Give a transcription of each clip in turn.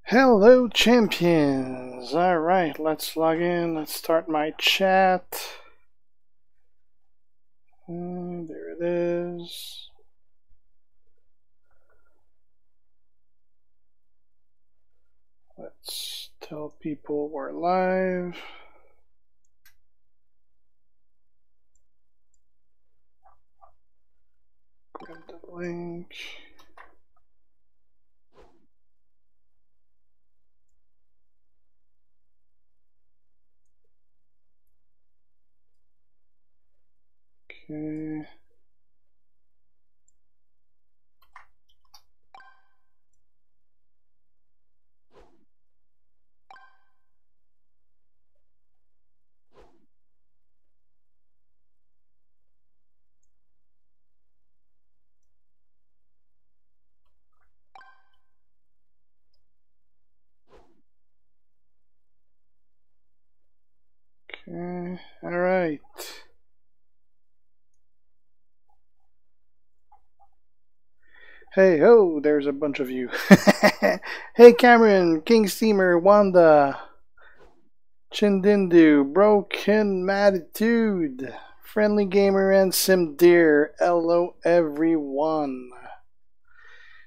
Hello, champions! Alright, let's log in. Let's start my chat. There it is. Let's tell people we're live. Grab the link. Okay. Okay, alright. Hey ho, there's a bunch of you. Hey Cameron, King Steamer, Wanda, Chindindu, Broken Matitude, Friendly Gamer, and Simdeer. Hello everyone.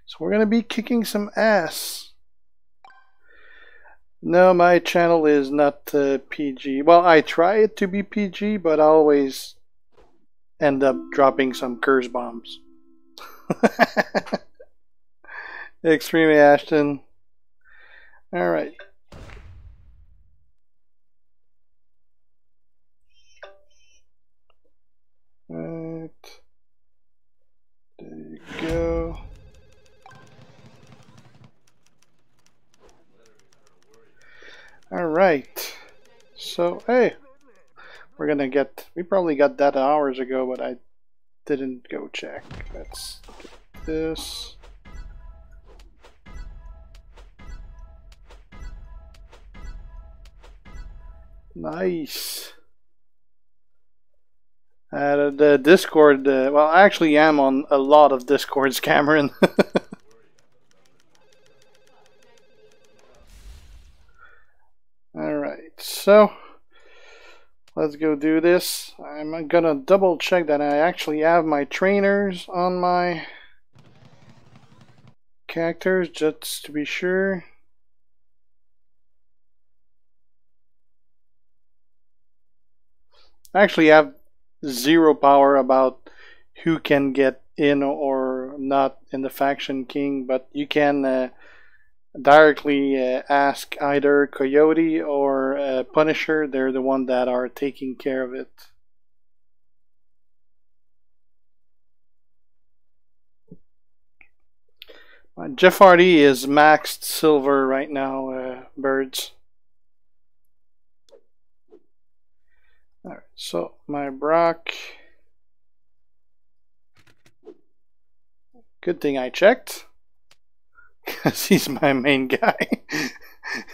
So we're gonna be kicking some ass. No, my channel is not PG. Well, I try it to be PG, but I always end up dropping some curse bombs. Extreme Ashton. Alright. Right. There you go. Alright. So, hey. We're gonna get... We probably got that hours ago, but I didn't go check. Let's get this. Nice. The Discord, well, I actually am on a lot of Discords, Cameron. Alright, so let's go do this. I'm gonna double check that I actually have my trainers on my characters, just to be sure. I actually have zero power about who can get in or not in the faction king, but you can directly ask either Coyote or Punisher. They're the one that are taking care of it. Jeff Hardy is maxed silver right now, birds. Alright, so my Brock. Good thing I checked, because he's my main guy.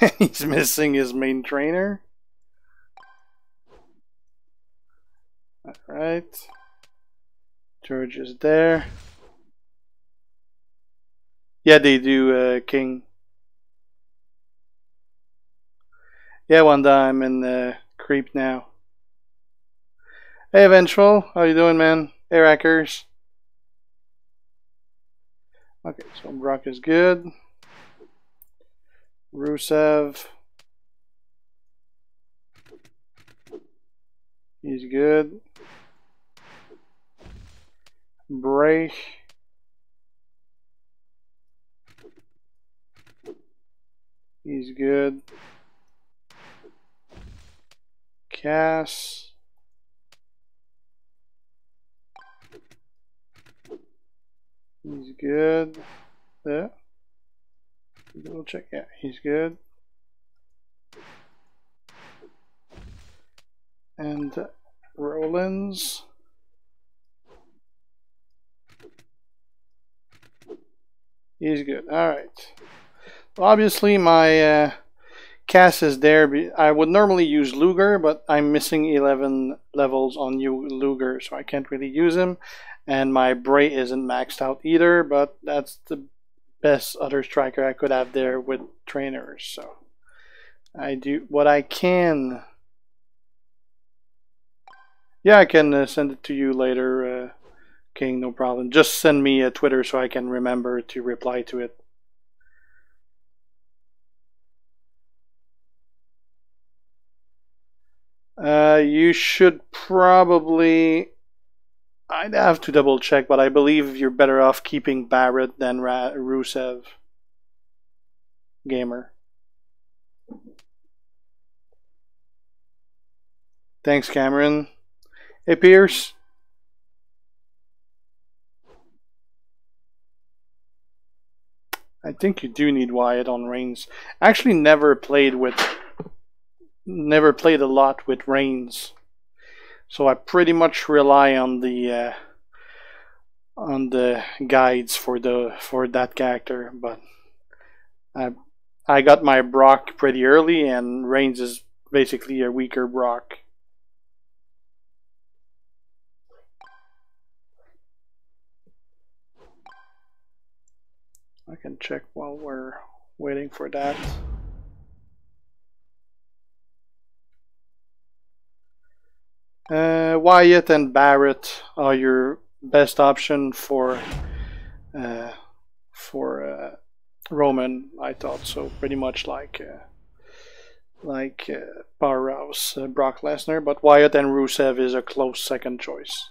And he's missing his main trainer. Alright. George is there. Yeah, they do, King. Yeah, Wanda, I'm in the creep now. Hey, Vengeful, how you doing, man? Hey, Rackers. Okay, so Brock is good. Rusev. He's good. Bray. He's good. Cass. He's good. Yeah. Double check. Yeah, he's good. And Rollins. He's good. Alright. Well, obviously my Cass is there. I would normally use Luger, but I'm missing 11 levels on Luger, so I can't really use him. And my Bray isn't maxed out either, but that's the best other striker I could have there with trainers. So I do what I can. Yeah, I can send it to you later, King. No problem. Just send me a Twitter so I can remember to reply to it. You should probably. I'd have to double check, but I believe you're better off keeping Barrett than Rusev. Gamer. Thanks, Cameron. Hey, Pierce. I think you do need Wyatt on Reigns. I actually never played a lot with Reigns, so I pretty much rely on the guides for that character. But I got my Brock pretty early, and Reigns is basically a weaker Brock. I can check while we're waiting for that. Wyatt and Barrett are your best option for Roman. I thought so, pretty much like Powerhouse Brock Lesnar, but Wyatt and Rusev is a close second choice.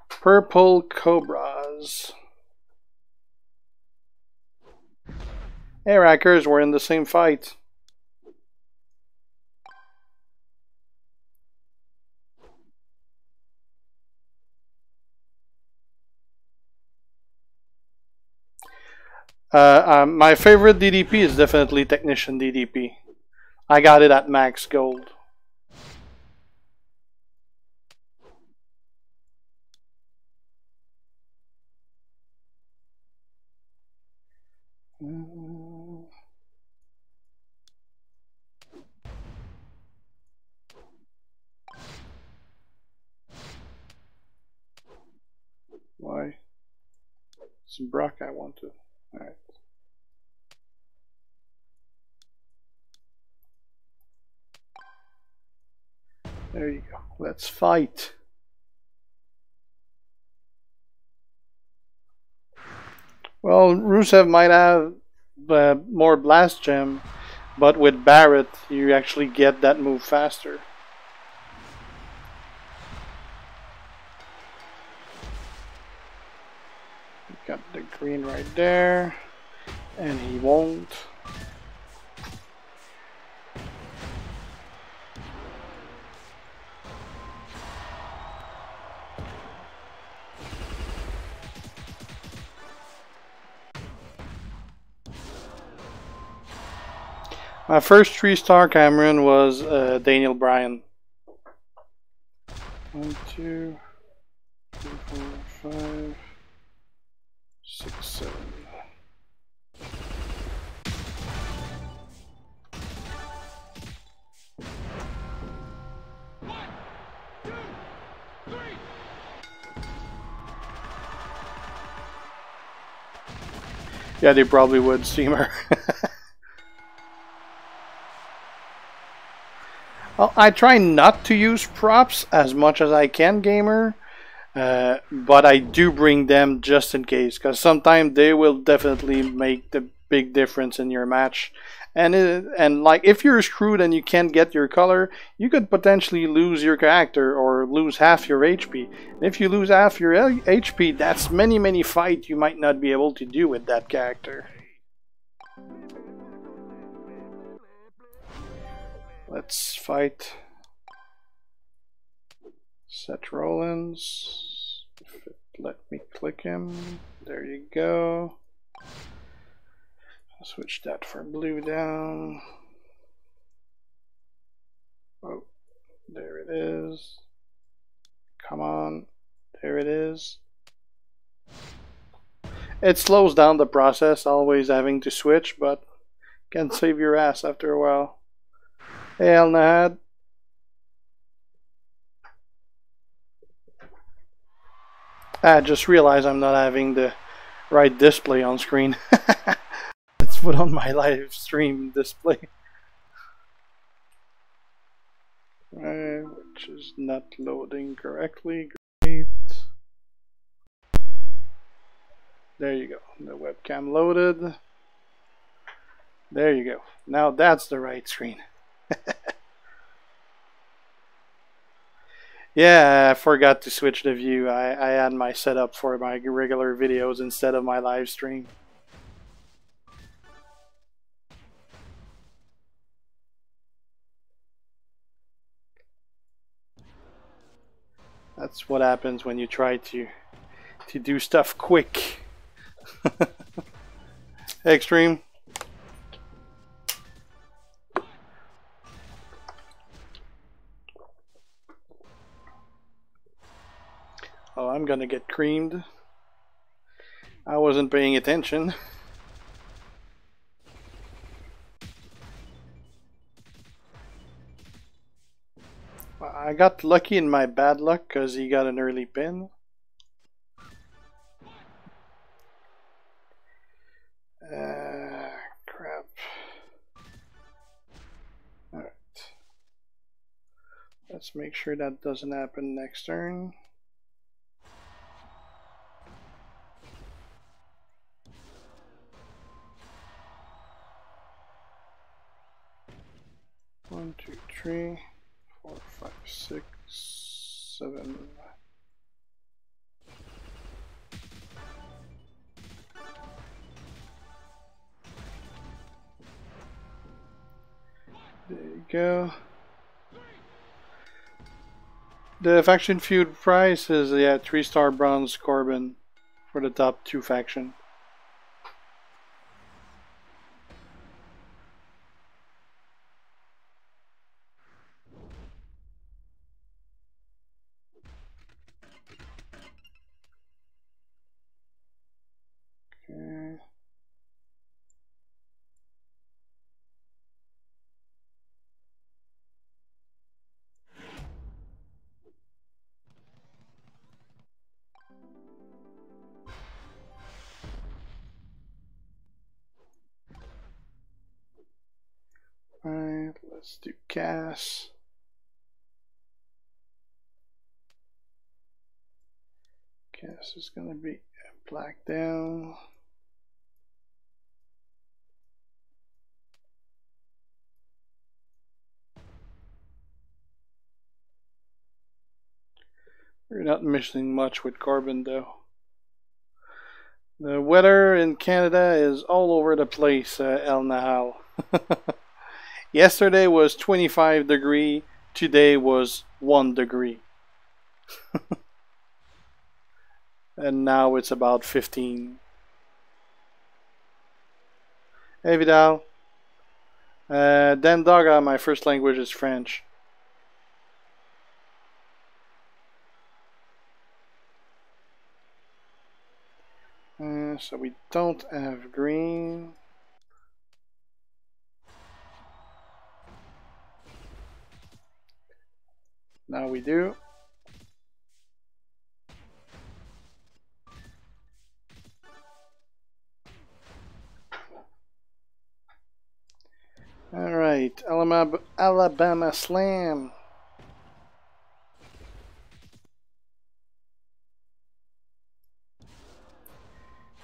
Purple Cobras. Hey, Rackers, we're in the same fight. My favorite DDP is definitely Technician DDP. I got it at max gold. Why? It's Brock I want to. Alright. There you go. Let's fight. Well, Rusev might have more blast gem, but with Barrett, you actually get that move faster. Got the green right there, and he won't. My first 3-star Cameron was Daniel Bryan. 1, 2, 3, 4, 5, 6, 7. Yeah, they probably would, Steamer. Well, I try not to use props as much as I can, Gamer, but I do bring them just in case, because sometimes they will definitely make the big difference in your match. And like, if you're screwed and you can't get your color, you could potentially lose your character or lose half your HP. And if you lose half your HP, that's many fights you might not be able to do with that character. Let's fight Seth Rollins. If it let me click him, there you go. I'll switch that for blue down. Oh, there it is. Come on, there it is. It slows down the process, always having to switch, but can save your ass after a while. Hey, El Nahad. I just realized I'm not having the right display on screen. Let's put on my live stream display. Which is not loading correctly. Great. There you go. The webcam loaded. There you go. Now that's the right screen. Yeah, I forgot to switch the view. I had my setup for my regular videos instead of my live stream. That's what happens when you try to do stuff quick. Extreme. Oh, I'm gonna get creamed. I wasn't paying attention. I got lucky in my bad luck because he got an early pin. Crap. Alright. Let's make sure that doesn't happen next turn. One, two, three, 4, 5, 6, 7. There you go. The faction feud price is 3-star bronze Corbin for the top 2 faction. Okay. Alright, let's do Cass. Cass is gonna be black down. We're not missing much with Corbin though. The weather in Canada is all over the place, El Nahal. Yesterday was 25 degree, today was 1 degree. And now it's about 15. Hey Vidal. Dan Daga, my first language is French. So we don't have green. Now we do. Alright, Alabama Slam.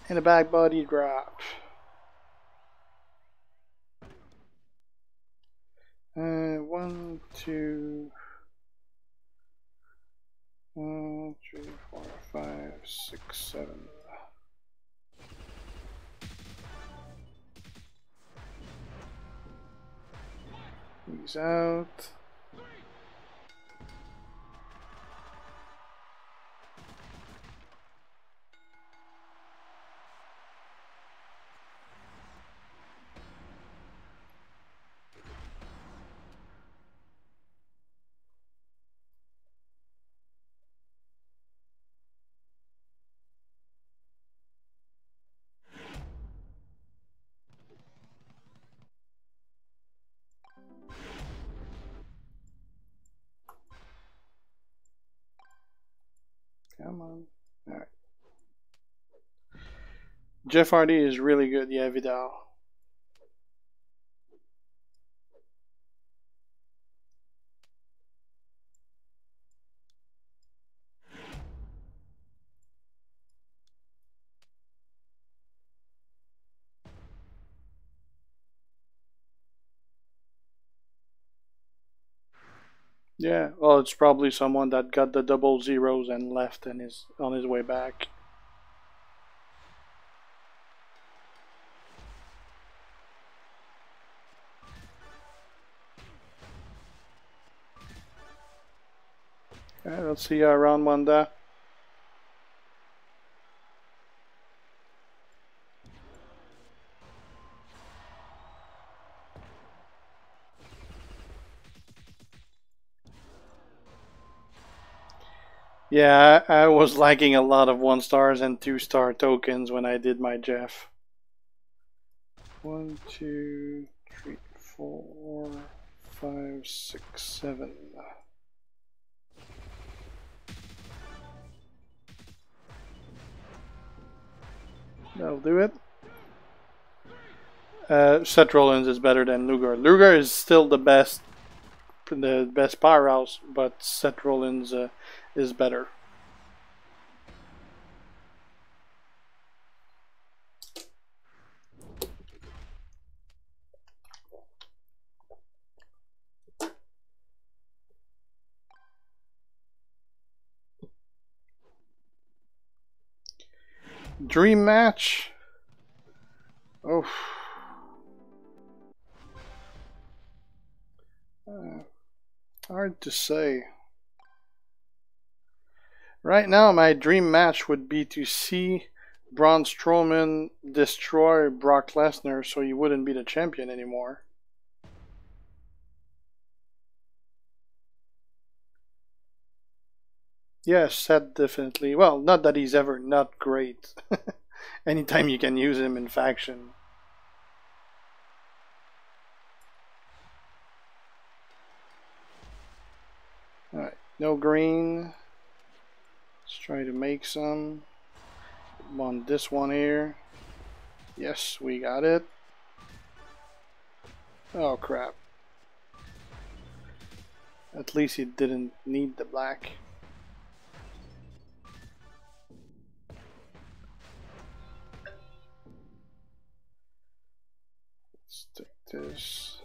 And a back body drop. 1, 2, 3, 4, 5, 6, 7. He's out. Come on. Alright. Jeff Hardy is really good. Yeah, Vidal. Yeah, well, it's probably someone that got the double zeros and left and is on his way back. Let's see round one there. Yeah, I was liking a lot of 1 stars and 2 star tokens when I did my Jeff. 1, 2, 3, 4, 5, 6, 7. That'll do it. Seth Rollins is better than Luger. Luger is still the best powerhouse, but Seth Rollins is better. Dream match. Oh. Hard to say. Right now, my dream match would be to see Braun Strowman destroy Brock Lesnar so he wouldn't be the champion anymore. Yes, Seth definitely. Well, not that he's ever not great. Anytime you can use him in faction. Alright, no green. Let's try to make some. On this one here. Yes, we got it. Oh crap. At least he didn't need the black. Let's take this.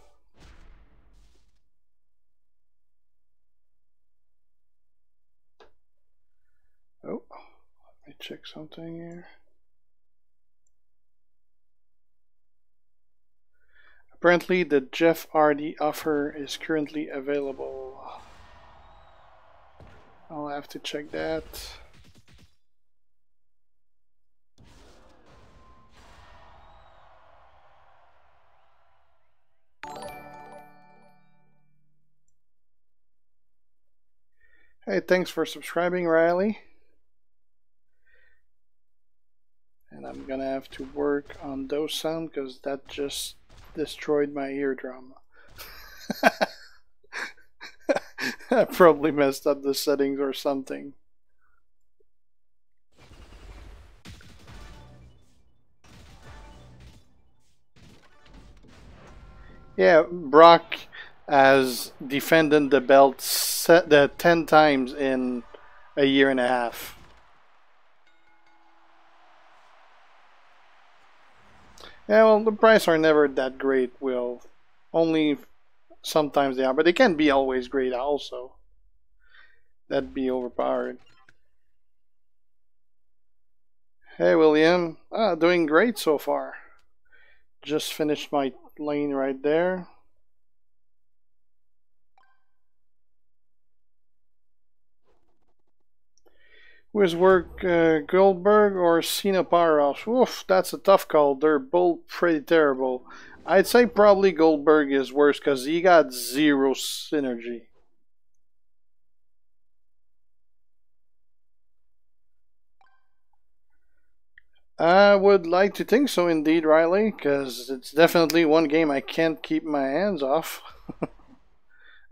Oh, let me check something here. Apparently the Jeff Hardy offer is currently available. I'll have to check that. Hey, thanks for subscribing, Riley. And I'm gonna have to work on those sounds because that just destroyed my eardrum. I probably messed up the settings or something. Yeah, Brock has defended the belt 10 times in a year and a half. Yeah, well, the prices are never that great, Will. Only sometimes they are, but they can be always great also. That'd be overpowered. Hey, William. Doing great so far. Just finished my lane right there. Who's work Goldberg or Cena Powerhouse? Oof, that's a tough call. They're both pretty terrible. I'd say probably Goldberg is worse because he got 0 synergy. I would like to think so indeed, Riley, because it's definitely one game I can't keep my hands off.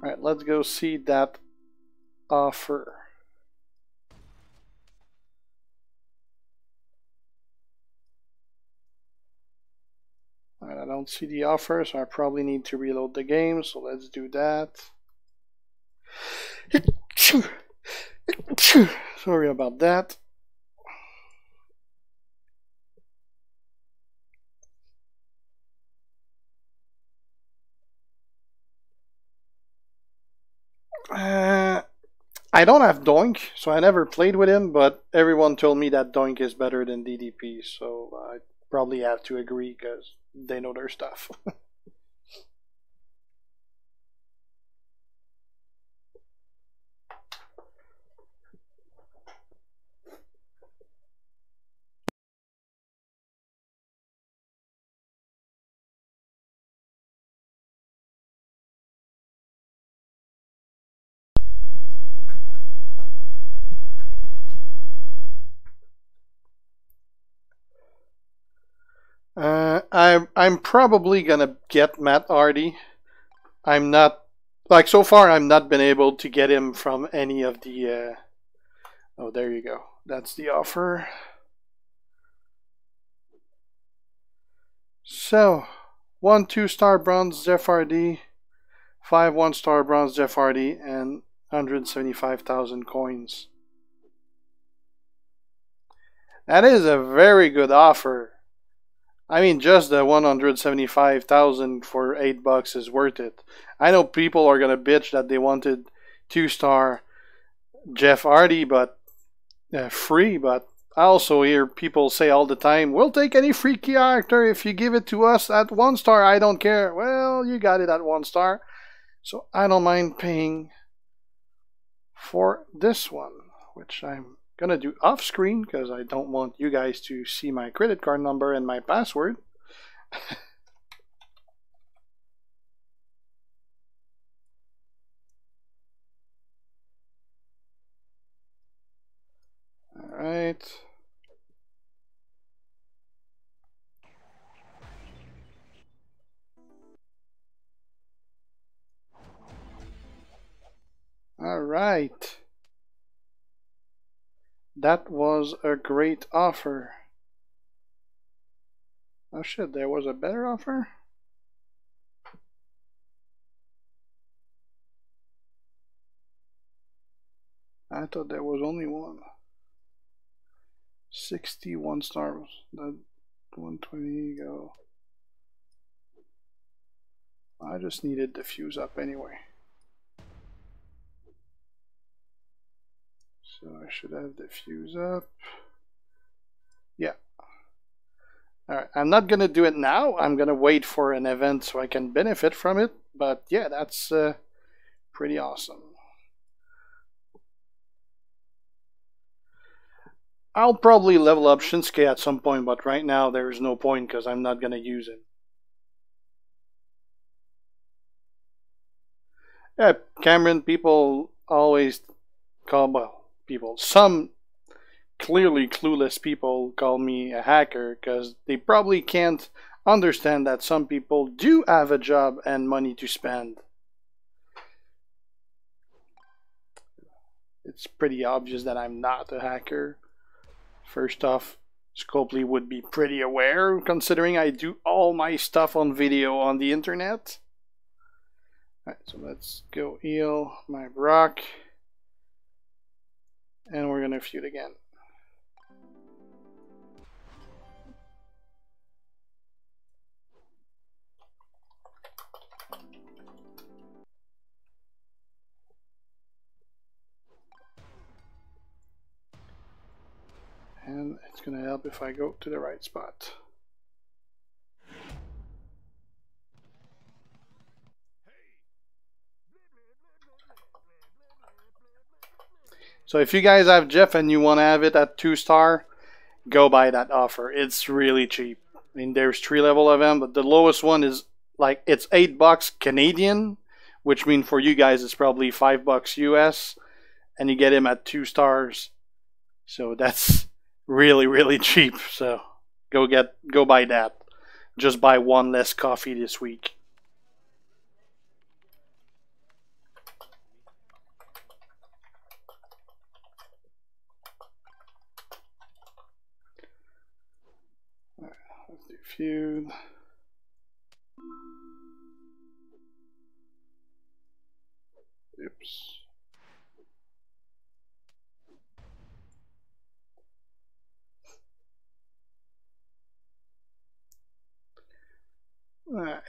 Alright, let's go see that offer. Alright, I don't see the offer, so I probably need to reload the game, so let's do that. Sorry about that. I don't have Doink, so I never played with him, but everyone told me that Doink is better than DDP, so I probably have to agree because they know their stuff. I'm probably gonna get Matt Hardy. I'm not like so far. I'm not been able to get him from any of the. Oh, there you go. That's the offer. So, 1 2-star bronze Jeff Hardy, 5 1-star bronze Jeff Hardy, and 175,000 coins. That is a very good offer. I mean, just the 175,000 for $8 is worth it. I know people are gonna bitch that they wanted 2-star Jeff Hardy, but free. But I also hear people say all the time, "We'll take any free character if you give it to us at 1-star. I don't care." Well, you got it at 1-star, so I don't mind paying for this one, which I'm gonna do off screen because I don't want you guys to see my credit card number and my password. All right. All right. That was a great offer. Oh shit, there was a better offer? I thought there was only one. 61 stars. That 120 go. I just needed the fuse up anyway. So I should have the fuse up. Yeah. Alright, I'm not gonna do it now. I'm gonna wait for an event so I can benefit from it. But yeah, that's pretty awesome. I'll probably level up Shinsuke at some point, but right now there's no point because I'm not gonna use him. Yeah, Cameron, people always call, well, people, some clearly clueless people call me a hacker because they probably can't understand that some people do have a job and money to spend. It's pretty obvious that I'm not a hacker. First off, Scopely would be pretty aware considering I do all my stuff on video on the internet. Alright, so let's go heal my Brock. And we're gonna feud again. And it's gonna help if I go to the right spot. So if you guys have Jeff and you want to have it at 2-star, go buy that offer. It's really cheap. I mean, there's 3 level of them, but the lowest one is like, it's $8 Canadian, which means for you guys it's probably $5 US, and you get him at 2 stars. So that's really, really cheap. So go buy that. Just buy one less coffee this week. Feud.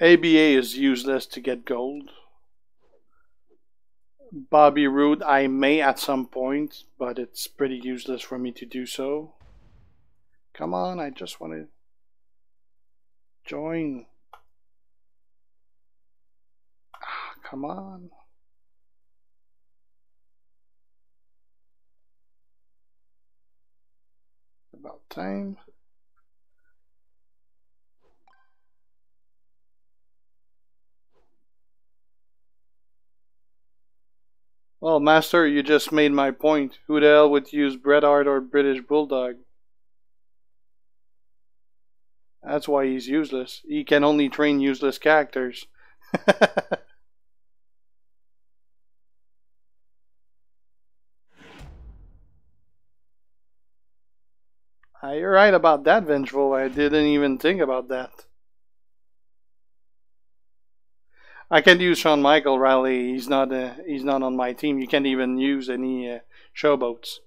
ABA is useless to get gold. Bobby Roode, I may at some point, but it's pretty useless for me to do so. Come on, I just want to join. Ah, come on. About time. Well, Master, you just made my point. Who the hell would use Bret Hart or British Bulldog? That's why he's useless. He can only train useless characters. You're right about that, Vengeful. I didn't even think about that. I can't use Shawn Michael Riley. He's not on my team. You can't even use any showboats.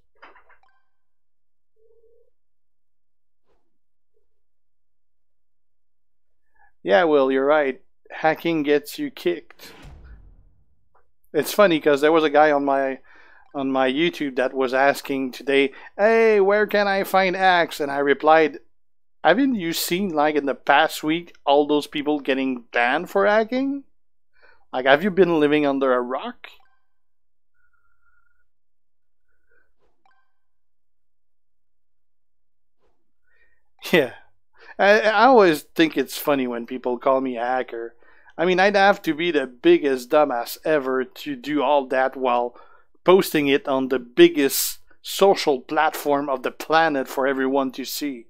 Yeah, Will, you're right. Hacking gets you kicked. It's funny because there was a guy on my YouTube that was asking today, "Hey, where can I find hacks?" And I replied, "Haven't you seen like in the past week all those people getting banned for hacking? Like, have you been living under a rock?" Yeah. I always think it's funny when people call me a hacker. I mean, I'd have to be the biggest dumbass ever to do all that while posting it on the biggest social platform of the planet for everyone to see.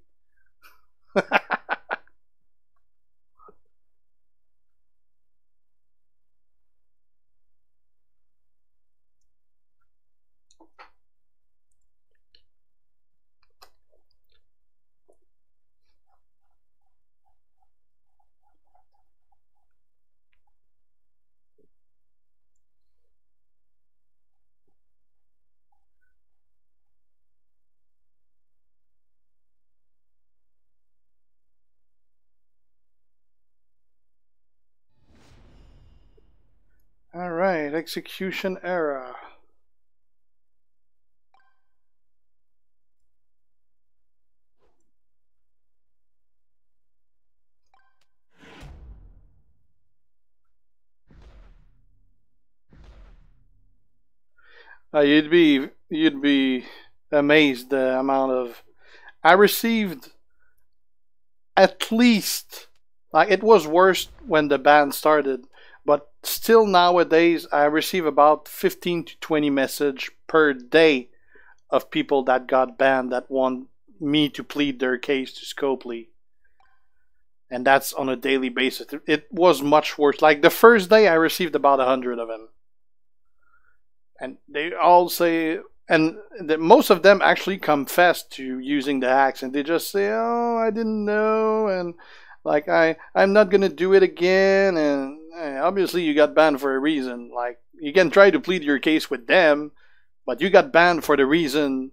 Alright, execution era. You'd be amazed the amount of I received at least, like, it was worse when the ban started, but still nowadays I receive about 15 to 20 message per day of people that got banned that want me to plead their case to Scopely. And that's on a daily basis. It was much worse. Like the first day I received about 100 of them. And they all say, and most of them actually confess to using the hacks, and they just say, "Oh, I didn't know," and like I'm not gonna do it again. And obviously you got banned for a reason. Like, you can try to plead your case with them, but you got banned for the reason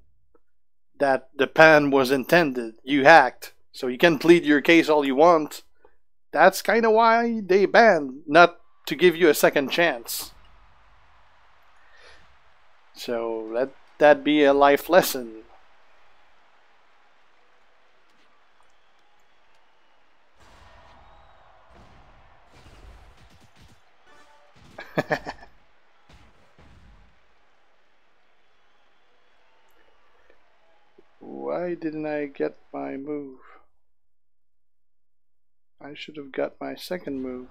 that the ban was intended. You hacked, so you can plead your case all you want. That's kind of why they banned, not to give you a second chance. So let that be a life lesson. Why didn't I get my move? I should have got my second move.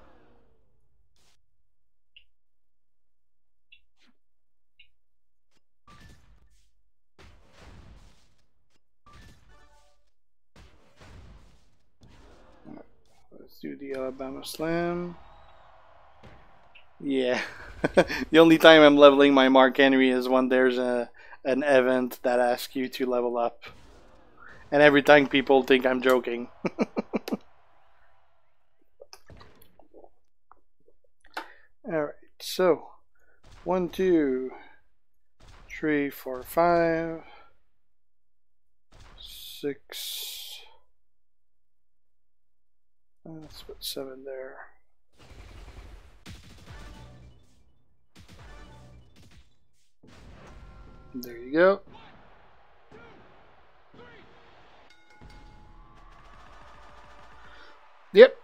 Let's do the Alabama Slam. Yeah. The only time I'm leveling my Mark Henry is when there's an event that asks you to level up. And every time people think I'm joking. Alright, so 1, 2, 3, 4, 5, 6, Let's put 7 there. There you go. Yep.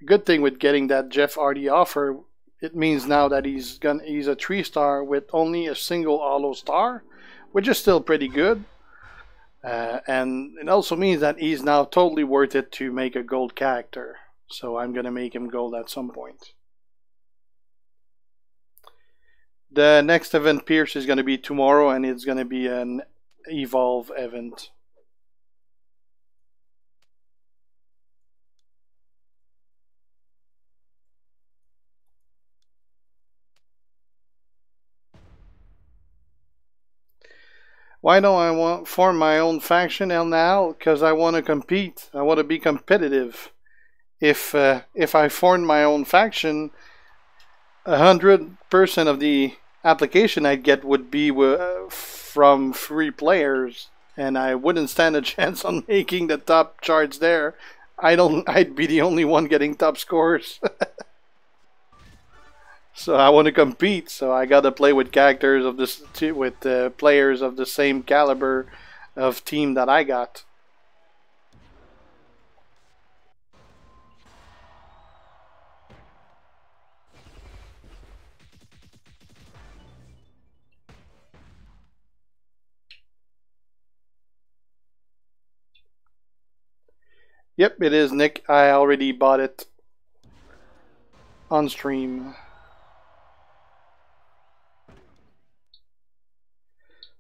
Good thing with getting that Jeff Hardy offer, it means now that he's a 3-star with only a single hollow star, which is still pretty good. And it also means that he's now totally worth it to make a gold character. So I'm gonna make him gold at some point. The next event Pierce is gonna be tomorrow, and it's gonna be an Evolve event. Why don't I want form my own faction now? Because I want to compete. I want to be competitive. If I formed my own faction, 100% of the application I'd get would be from free players, and I wouldn't stand a chance on making the top charts there. I'd be the only one getting top scores. So I want to compete. So I gotta play with characters of this, with players of the same caliber of team that I got. Yep, it is, Nick. I already bought it on stream.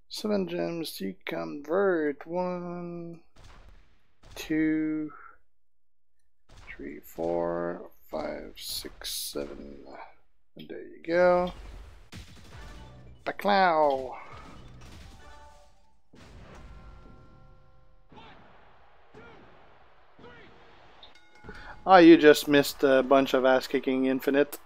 7 gems to convert. 1, 2, 3, 4, 5, 6, 7. And there you go. Baclow. Oh, you just missed a bunch of ass-kicking infinite.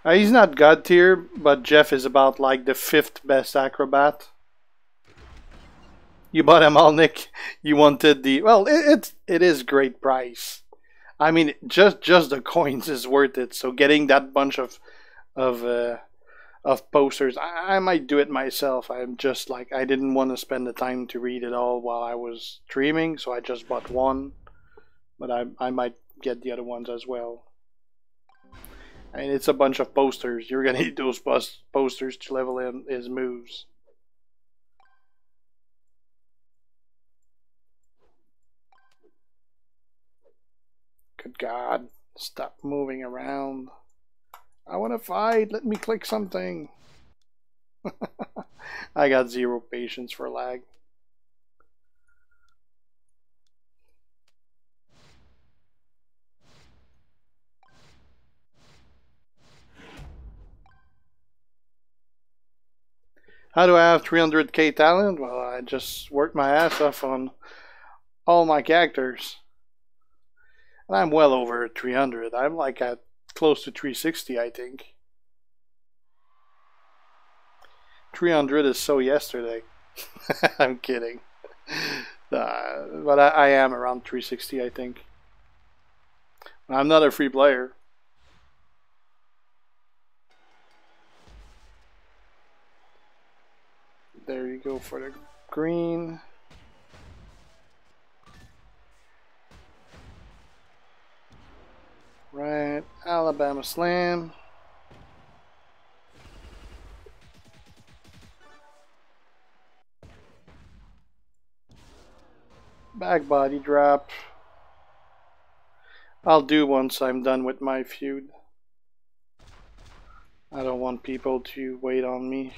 He's not god tier, but Jeff is about like the 5th best acrobat. You bought them all, Nick. You wanted the it is great price. I mean, just the coins is worth it. So getting that bunch of posters, I might do it myself. I'm just like, I didn't want to spend the time to read it all while I was streaming, so I just bought one. But I might get the other ones as well. I mean, it's a bunch of posters. You're gonna need those posters to level in his moves. Good God, stop moving around. I want to fight. Let me click something. I got 0 patience for lag. How do I have 300k talent? Well, I just worked my ass off on all my characters. And I'm well over 300. I'm like at close to 360, I think. 300 is so yesterday. I'm kidding. But I am around 360, I think. I'm not a free player. There you go for the green. Right, Alabama Slam. Back body drop. I'll do once I'm done with my feud. I don't want people to wait on me.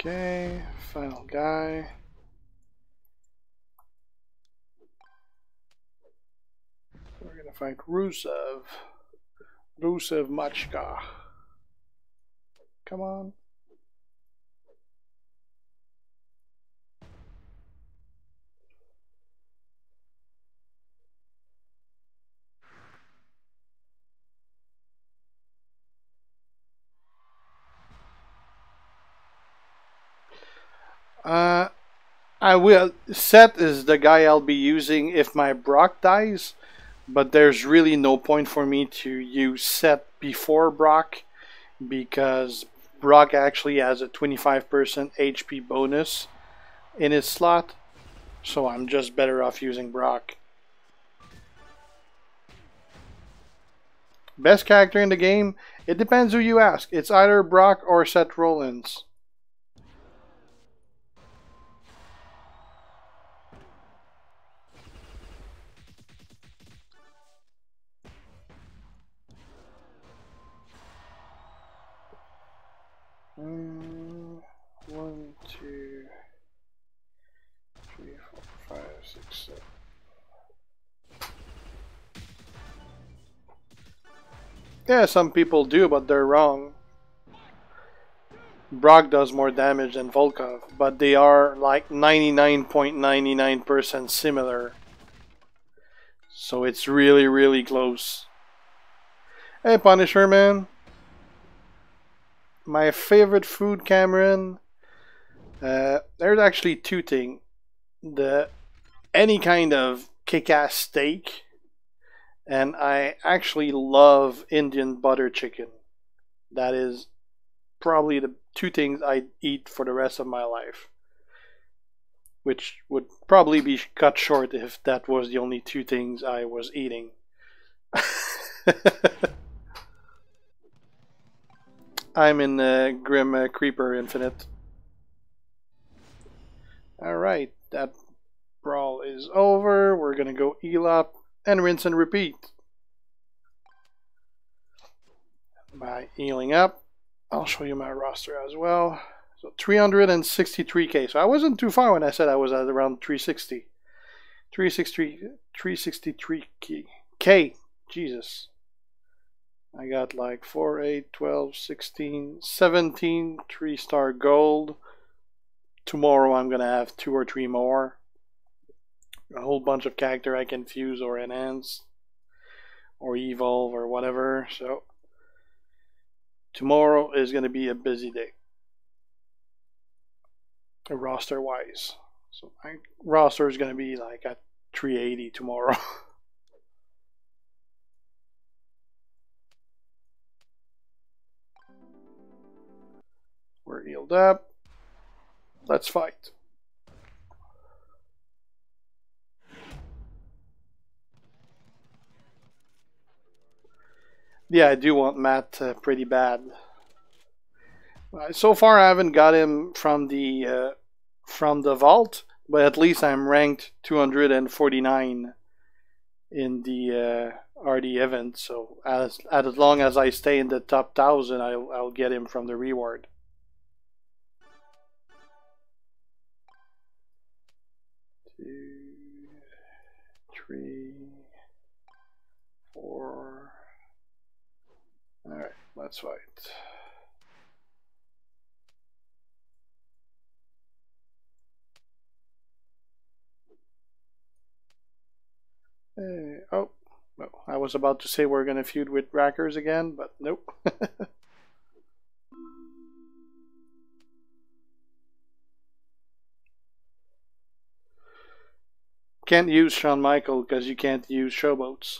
Okay, final guy. We're gonna fight Rusev. Rusev Machka. Come on. I will. Seth is the guy I'll be using if my Brock dies, but there's really no point for me to use Seth before Brock because Brock actually has a 25% HP bonus in his slot, so I'm just better off using Brock. Best character in the game? It depends who you ask. It's either Brock or Seth Rollins. One, two, three, four, five, six, seven. Yeah, some people do, but they're wrong. Brock does more damage than Volkov, but they are like 99.99% similar. So it's really, really close. Hey, Punisher, man. My favorite food, Cameron. There's actually two things. Any kind of kick-ass steak, and I actually love Indian butter chicken. That is probably the two things I'd eat for the rest of my life, which would probably be cut short if that was the only two things I was eating. I'm in Grim Creeper Infinite. Alright, that brawl is over. We're gonna go heal up and rinse and repeat. By healing up, I'll show you my roster as well. So 363k. So I wasn't too far when I said I was at around 360. 363k. Jesus. I got like 4, 8, 12, 16, 17 3-star gold. Tomorrow I'm gonna have 2 or 3 more. A whole bunch of character I can fuse or enhance or evolve or whatever. So tomorrow is gonna be a busy day, roster wise. So my roster is gonna be like at 380 tomorrow. We're healed up. Let's fight. Yeah, I do want Matt pretty bad. So far, I haven't got him from the vault, but at least I'm ranked 249 in the RD event. So as long as I stay in the top 1,000, I'll get him from the reward. Two, three, four. All right, let's fight. Oh, well, I was about to say we're gonna feud with Rackers again, but nope. Can't use Shawn Michael because you can't use showboats.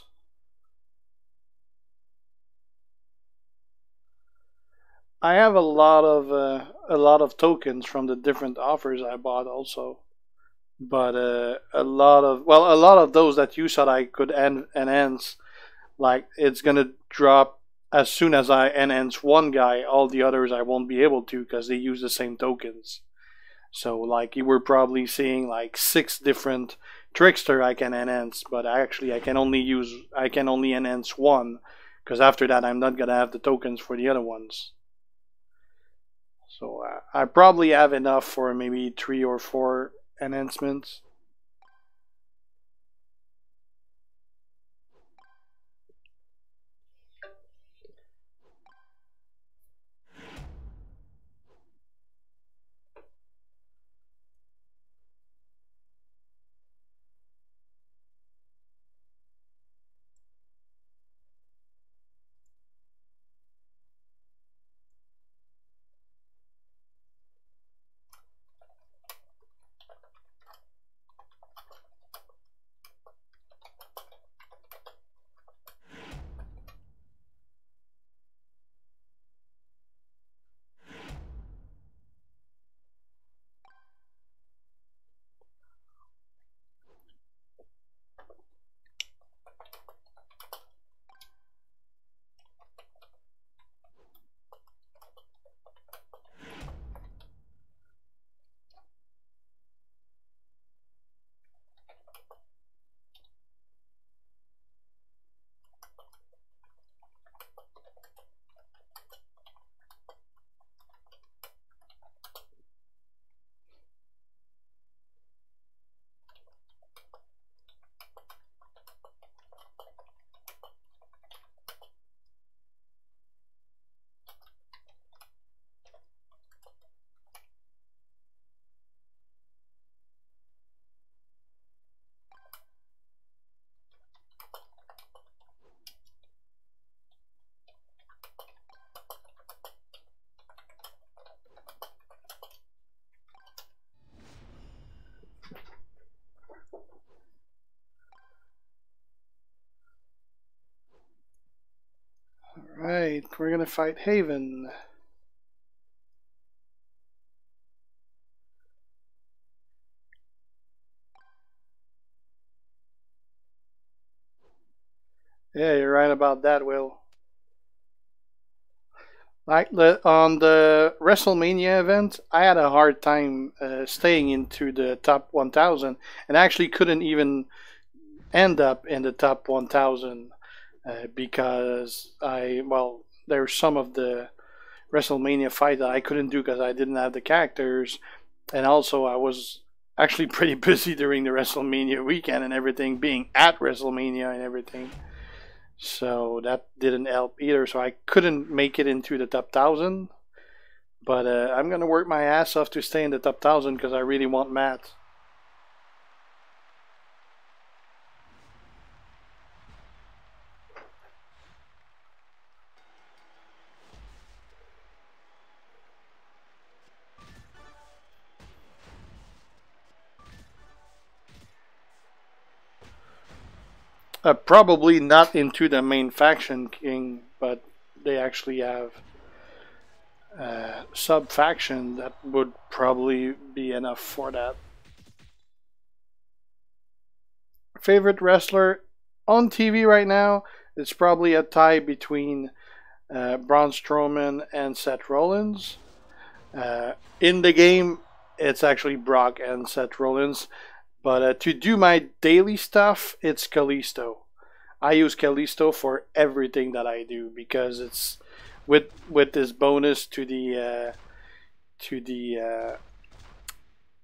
I have a lot of tokens from the different offers I bought also, but a lot of those that you said I could enhance, like it's gonna drop as soon as I enhance one guy. All the others I won't be able to because they use the same tokens. So like you were probably seeing like 6 different trickster I can enhance, but actually I can only enhance one because after that I'm not gonna have the tokens for the other ones. So I probably have enough for maybe 3 or 4 enhancements. Alright, we're gonna fight Haven. Yeah, you're right about that, Will. Like on the WrestleMania event, I had a hard time staying into the top 1,000, and actually couldn't even end up in the top 1,000 because there's some of the WrestleMania fight that I couldn't do because I didn't have the characters, and also I was actually pretty busy during the WrestleMania weekend and everything, being at WrestleMania and everything. So that didn't help either. So I couldn't make it into the top 1,000. But I'm gonna work my ass off to stay in the top 1,000 because I really want Matt. Probably not into the main faction, King, but they actually have sub faction that would probably be enough for that. Favorite wrestler on TV right now? It's probably a tie between Braun Strowman and Seth Rollins. In the game, it's actually Brock and Seth Rollins. But to do my daily stuff, it's Kalisto. I use Kalisto for everything that I do because it's with this bonus to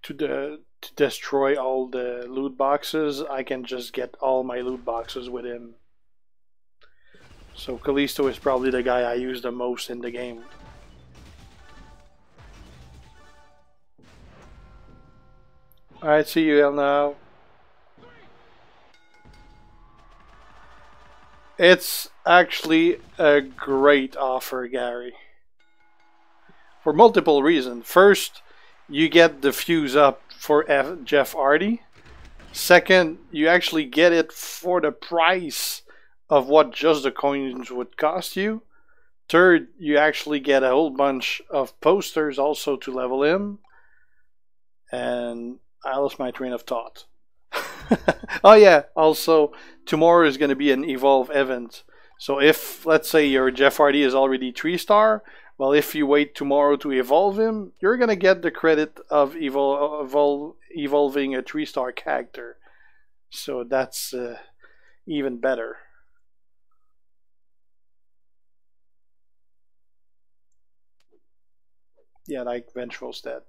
to destroy all the loot boxes. I can just get all my loot boxes with him. So Kalisto is probably the guy I use the most in the game. Alright, see you now. It's actually a great offer, Gary. For multiple reasons. First, you get the fuse up for Jeff Hardy. Second, you actually get it for the price of what just the coins would cost you. Third, you actually get a whole bunch of posters also to level him. And I lost my train of thought. Oh yeah, also tomorrow is going to be an evolve event. So if let's say your Jeff Hardy is already 3-star, well if you wait tomorrow to evolve him, you're going to get the credit of evolving a 3-star character. So that's even better. Yeah, like Ventral's dead.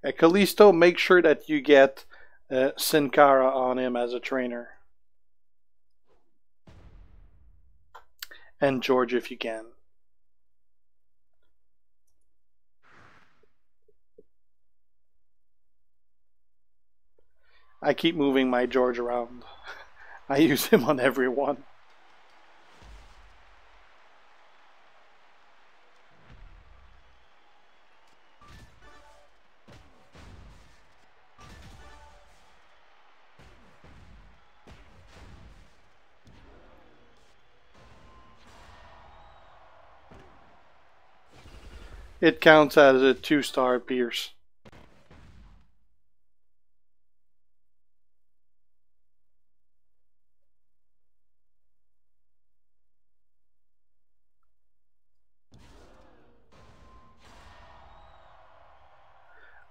Kalisto, make sure that you get Sin Cara on him as a trainer. And George if you can. I keep moving my George around. I use him on everyone. It counts as a 2-star Pierce.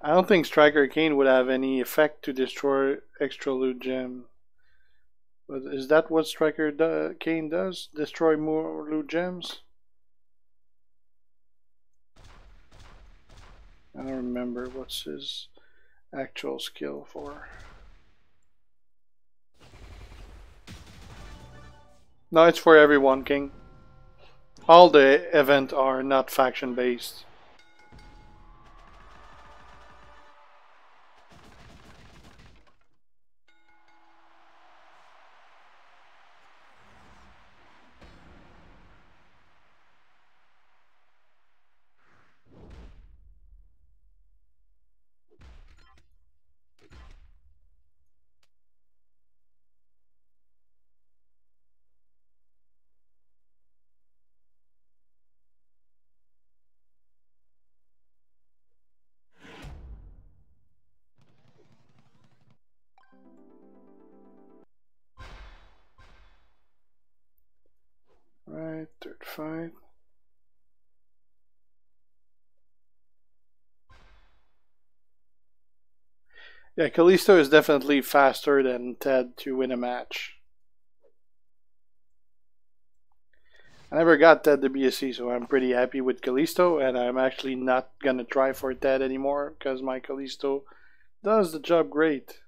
I don't think Striker Kane would have any effect to destroy extra loot gem. But is that what Striker Kane does? Destroy more loot gems? I don't remember what's his actual skill for. No, it's for everyone, King. All the events are not faction based. Right, third fight. Yeah, Kalisto is definitely faster than Ted to win a match. I never got Ted to be a C, so I'm pretty happy with Kalisto, and I'm actually not gonna try for Ted anymore because my Kalisto does the job great.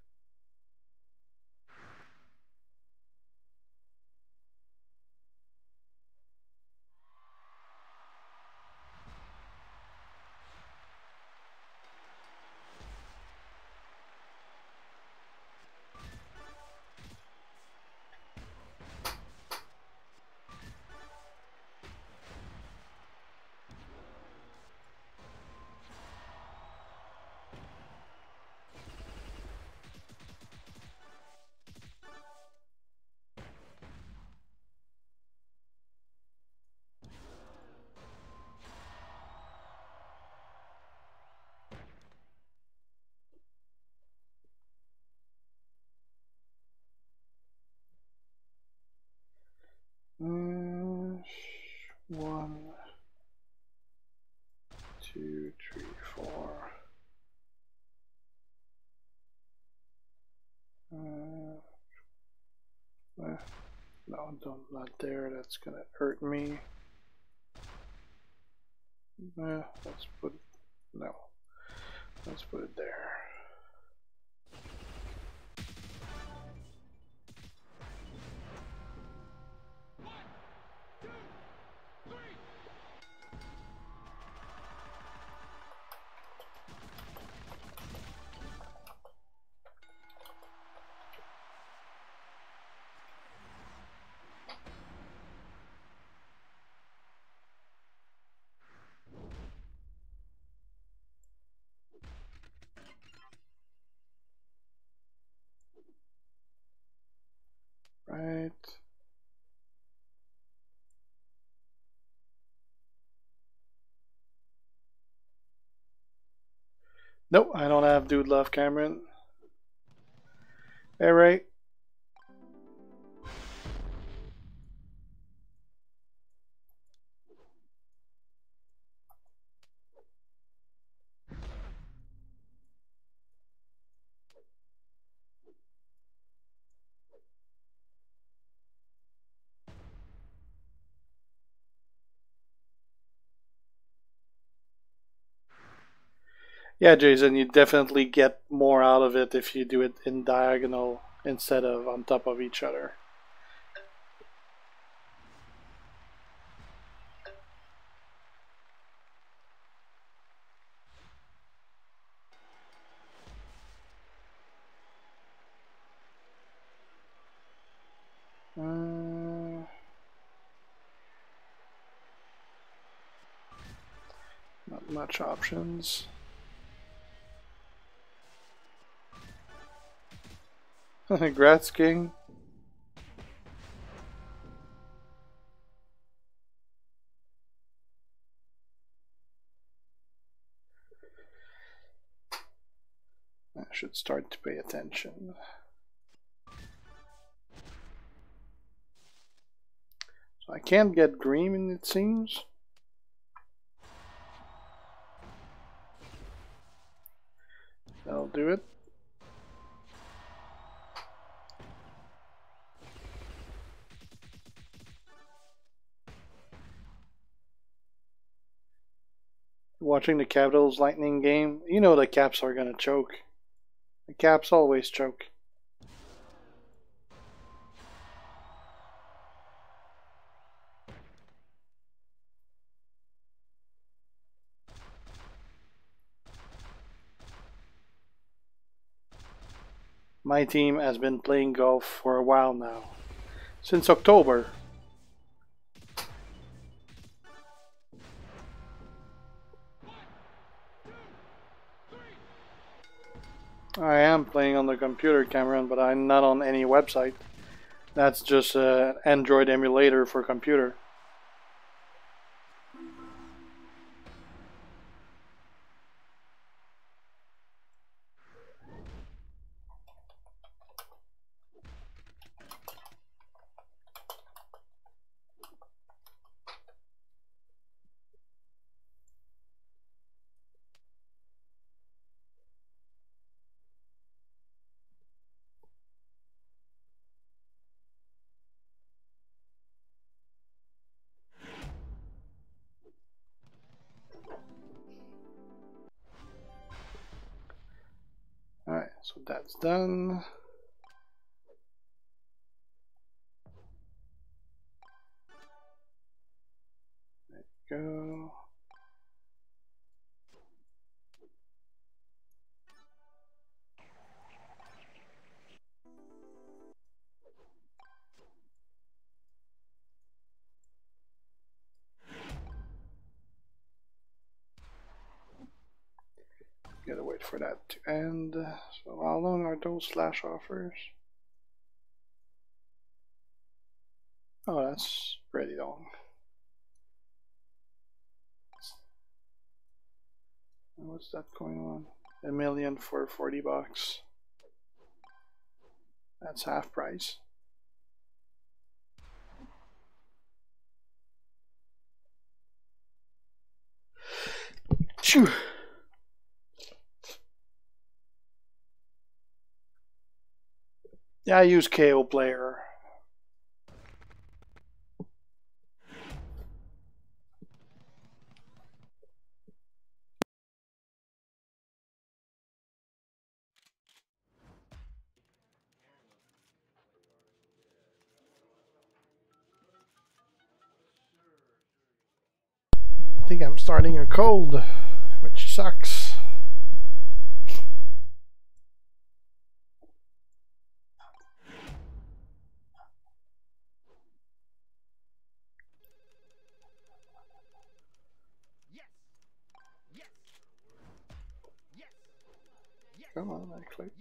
One, two, three, four. No, don't, not there. That's gonna hurt me. Let's put no. Let's put it there. Right. Nope, I don't have Dude Love Cameron. Alright. Yeah, Jason, you definitely get more out of it if you do it in diagonal instead of on top of each other. Not much options. Congrats, King. I should start to pay attention. So I can't get green, it seems. That'll do it. Watching the Capitals Lightning game, you know the Caps are gonna choke. The Caps always choke. My team has been playing golf for a while now. Since October. I am playing on the computer, Cameron, but I'm not on any website. That's just an Android emulator for computer. Alright, so that's done. There you go. Gotta wait for that to end. So how long are those slash offers? Oh, that's pretty long. What's that going on? $1 million for $40. That's half price. Phew. Yeah, I use KO Player. I think I'm starting a cold, which sucks. Come on, actually.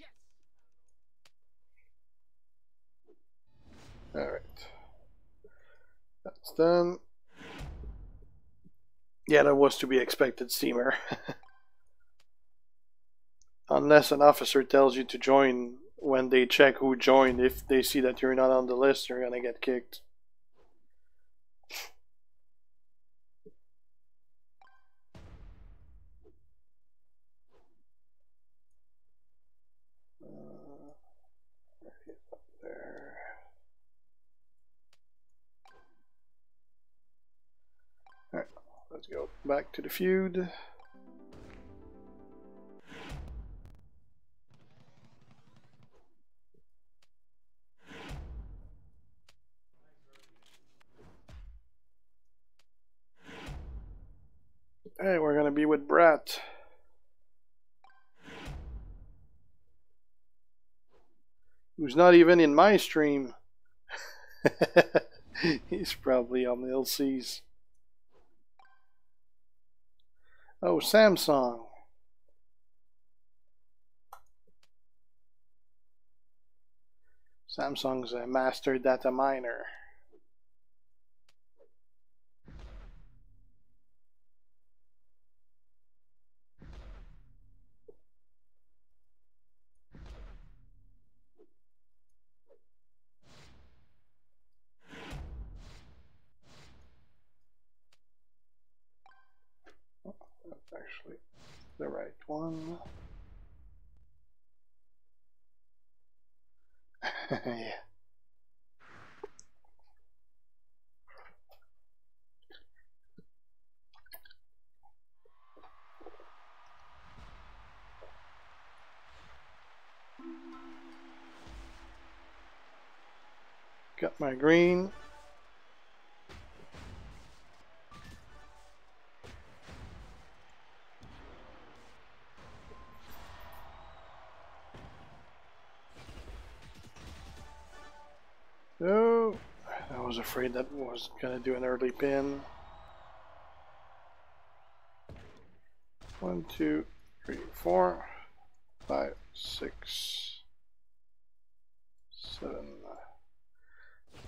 Alright. That's done. Yeah, that was to be expected, Steamer. Unless an officer tells you to join when they check who joined, if they see that you're not on the list, you're gonna get kicked. There. Alright, let's go back to the feud. Hey, we're gonna be with Brett. Who's not even in my stream. He's probably on the LCs. Oh, Samsung. Samsung's a master data miner. That's actually the right one. Yeah. Got my green. Oh, I was afraid that was gonna do an early pin. 1, 2, 3, 4, 5, 6, 7.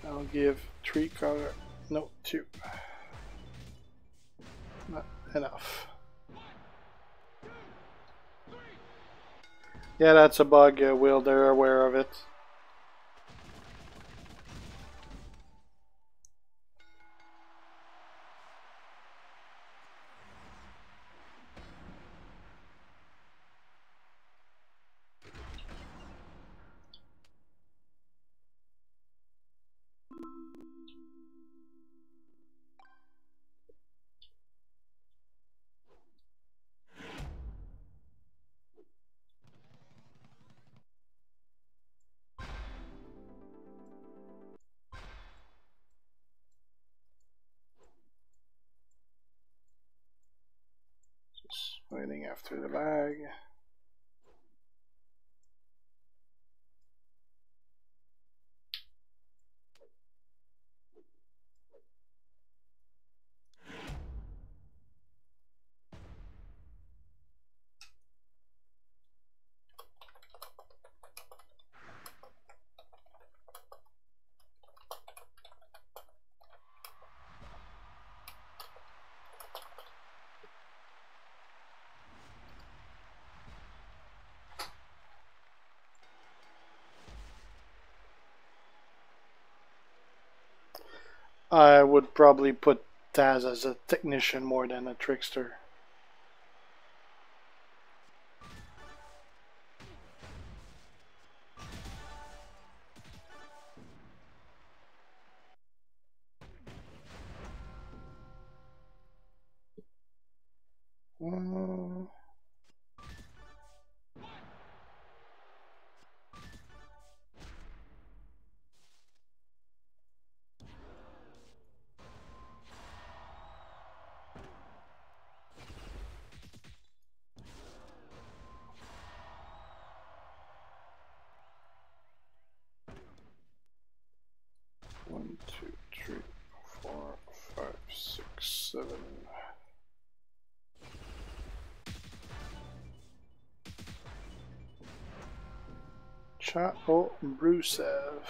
I'll give 3 color. No, 2. Not enough. Yeah, that's a bug, Will. They're aware of it. Just waiting after the bag. I would probably put Taz as a technician more than a trickster. Mm. One, two, three, 4, 5, 6, 7. Chao Brusev.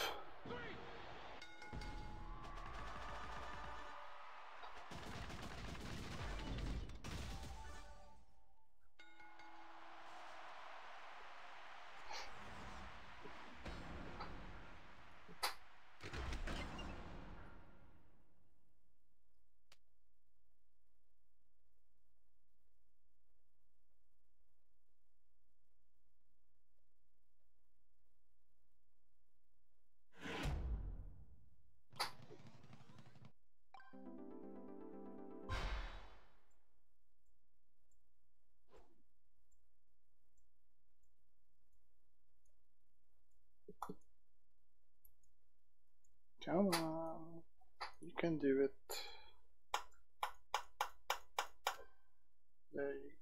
Come on, you can do it.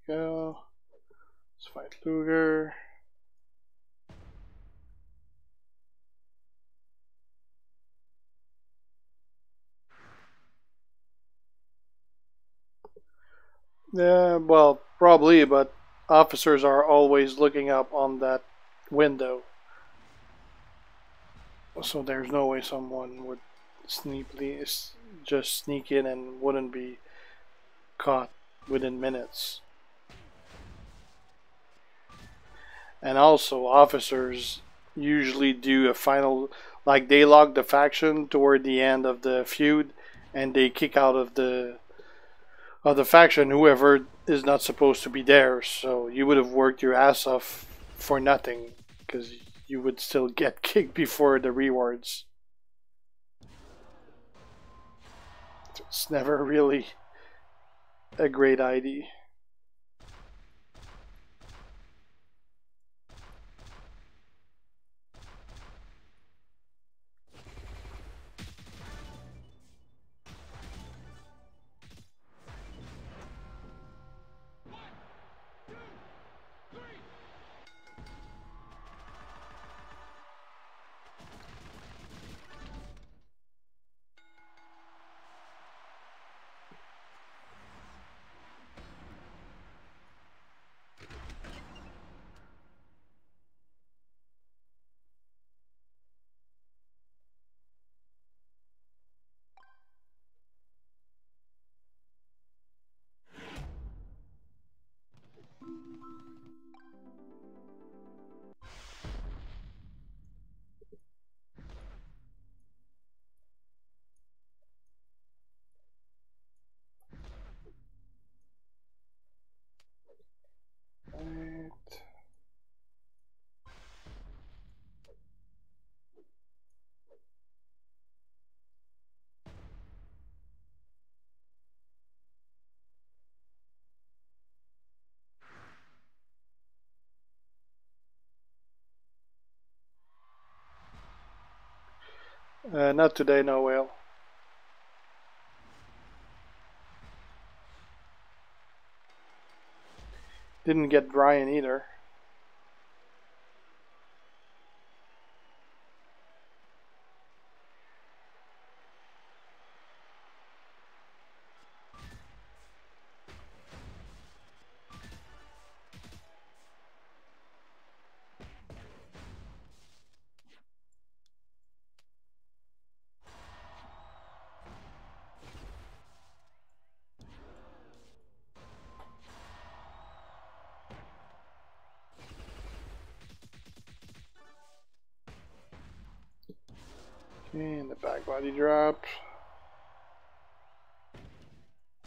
go. Let's fight Luger. Yeah, well, probably, but officers are always looking up on that window. So there's no way someone would just sneak in and wouldn't be caught within minutes. And also, officers usually do a final, like they log the faction toward the end of the feud, and they kick out of the faction whoever is not supposed to be there. So you would have worked your ass off for nothing because you would still get kicked before the rewards. It's never really a great idea. Right. Not today, no whale. Didn't get Brian either. Okay, and the back body drop.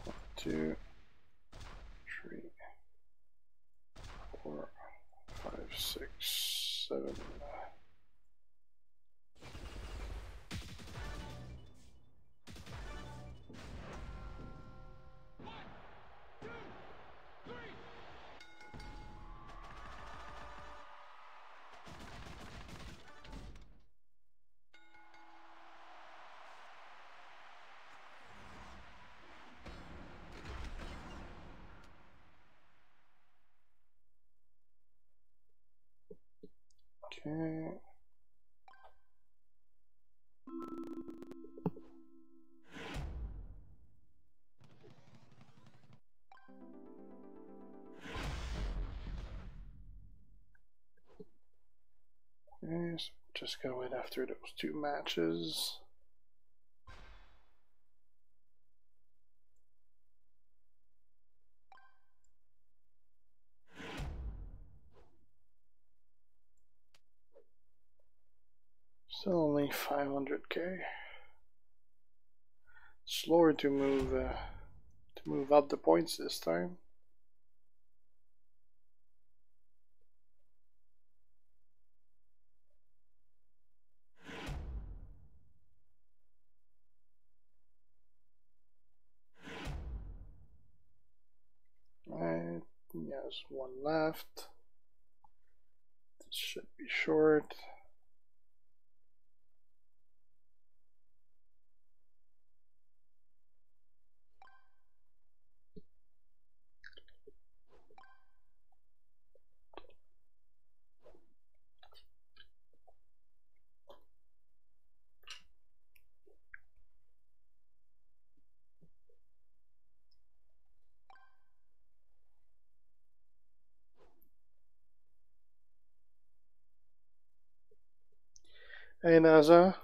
1, 2, 3, 4, 5, 6, 7. Okay. Okay, so just go in after those 2 matches. Still only 500k. Slower to move up the points this time. Right, yes, 1 left. This should be short. Hey NASA.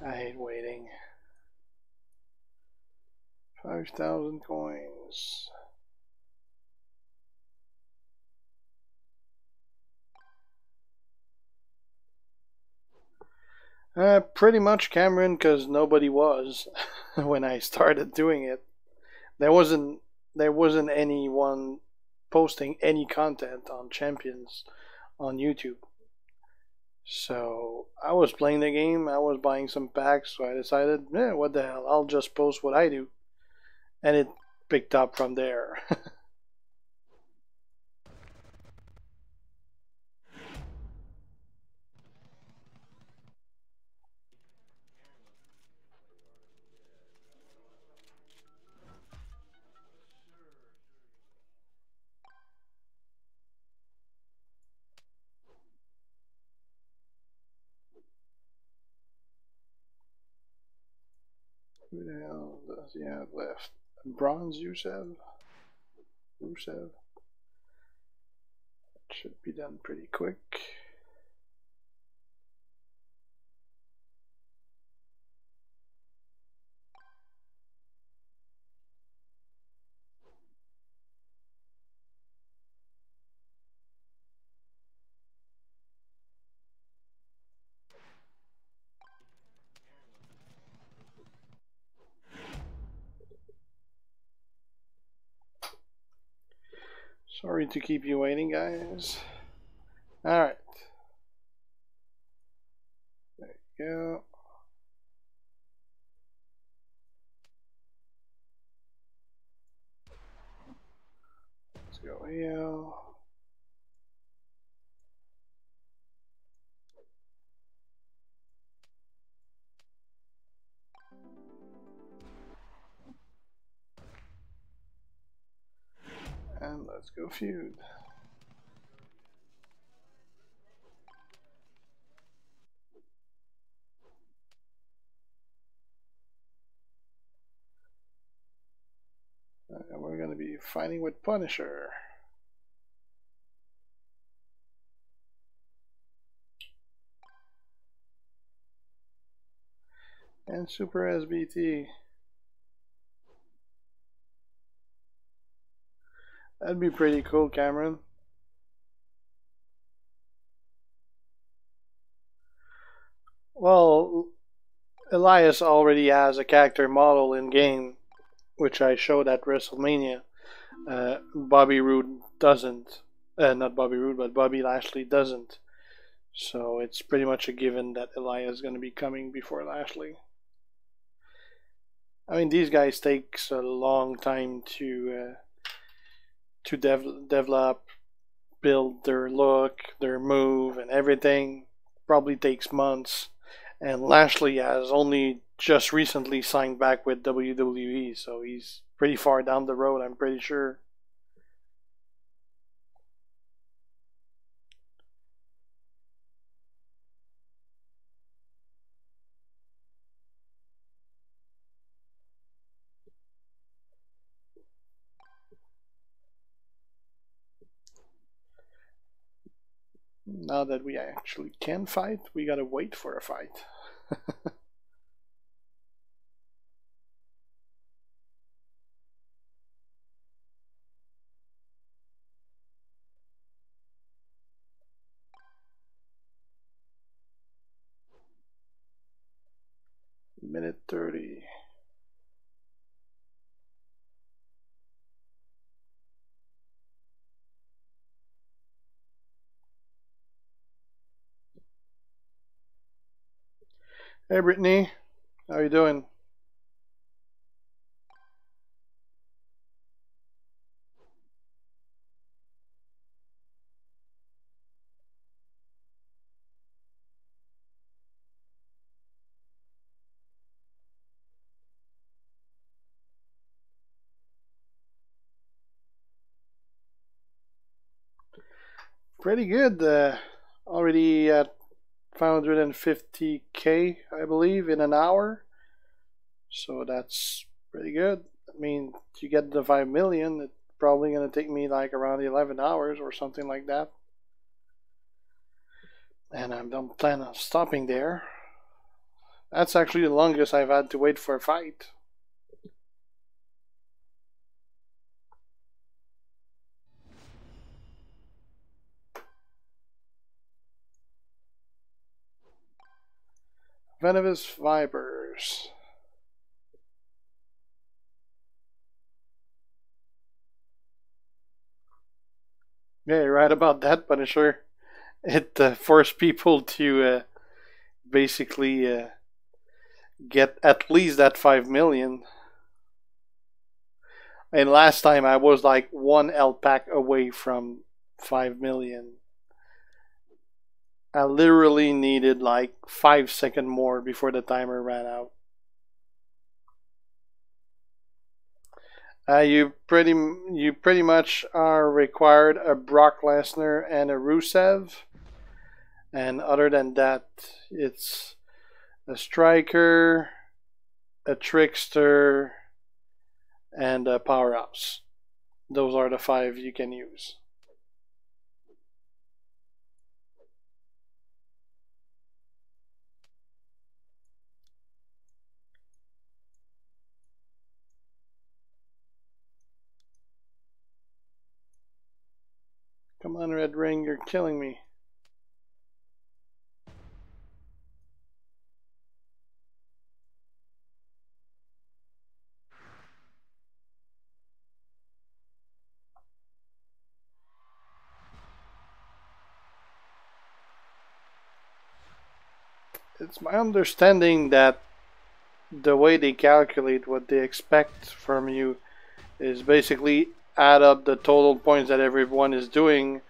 I hate waiting. 5,000 coins. Pretty much Cameron, because nobody was when I started doing it. There wasn't there wasn't anyone posting any content on Champions on YouTube. So I was playing the game. I was buying some packs. So I decided, what the hell? I'll just post what I do, and it picked up from there. Who the hell does he have left? Bronze Rusev? Rusev? Should be done pretty quick. Sorry to keep you waiting, guys. Alright. There you go. Let's go here. And let's go Feud. And we're going to be fighting with Punisher. And Super SBT. That'd be pretty cool, Cameron. Well, Elias already has a character model in game, which I showed at WrestleMania. Bobby Roode doesn't. Not Bobby Roode, but Bobby Lashley doesn't. So it's pretty much a given that Elias is going to be coming before Lashley. I mean, these guys takes a long time to develop, build their look, their move, and everything. Probably takes months. And Lashley has only just recently signed back with WWE, so he's pretty far down the road, I'm pretty sure. Now that we actually can fight, we gotta wait for a fight. Minute 30. Hey Brittany, how you doing? Pretty good. Already at 550K, I believe, in an hour. So that's pretty good. I mean, to get the 5 million, it's probably going to take me like around 11 hours or something like that. And I don't plan on stopping there. That's actually the longest I've had to wait for a fight. Venomous Vipers. Yeah, you're right about that, Punisher. It forced people to basically get at least that 5 million. And last time I was like one LPAC away from 5 million. I literally needed like 5 seconds more before the timer ran out. You pretty much are required a Brock Lesnar and a Rusev, and other than that, it's a striker, a trickster, and a powerhouse. Those are the 5 you can use. Come on, Red Ring, you're killing me. It's my understanding that the way they calculate what they expect from you is basically add up the total points that everyone is doing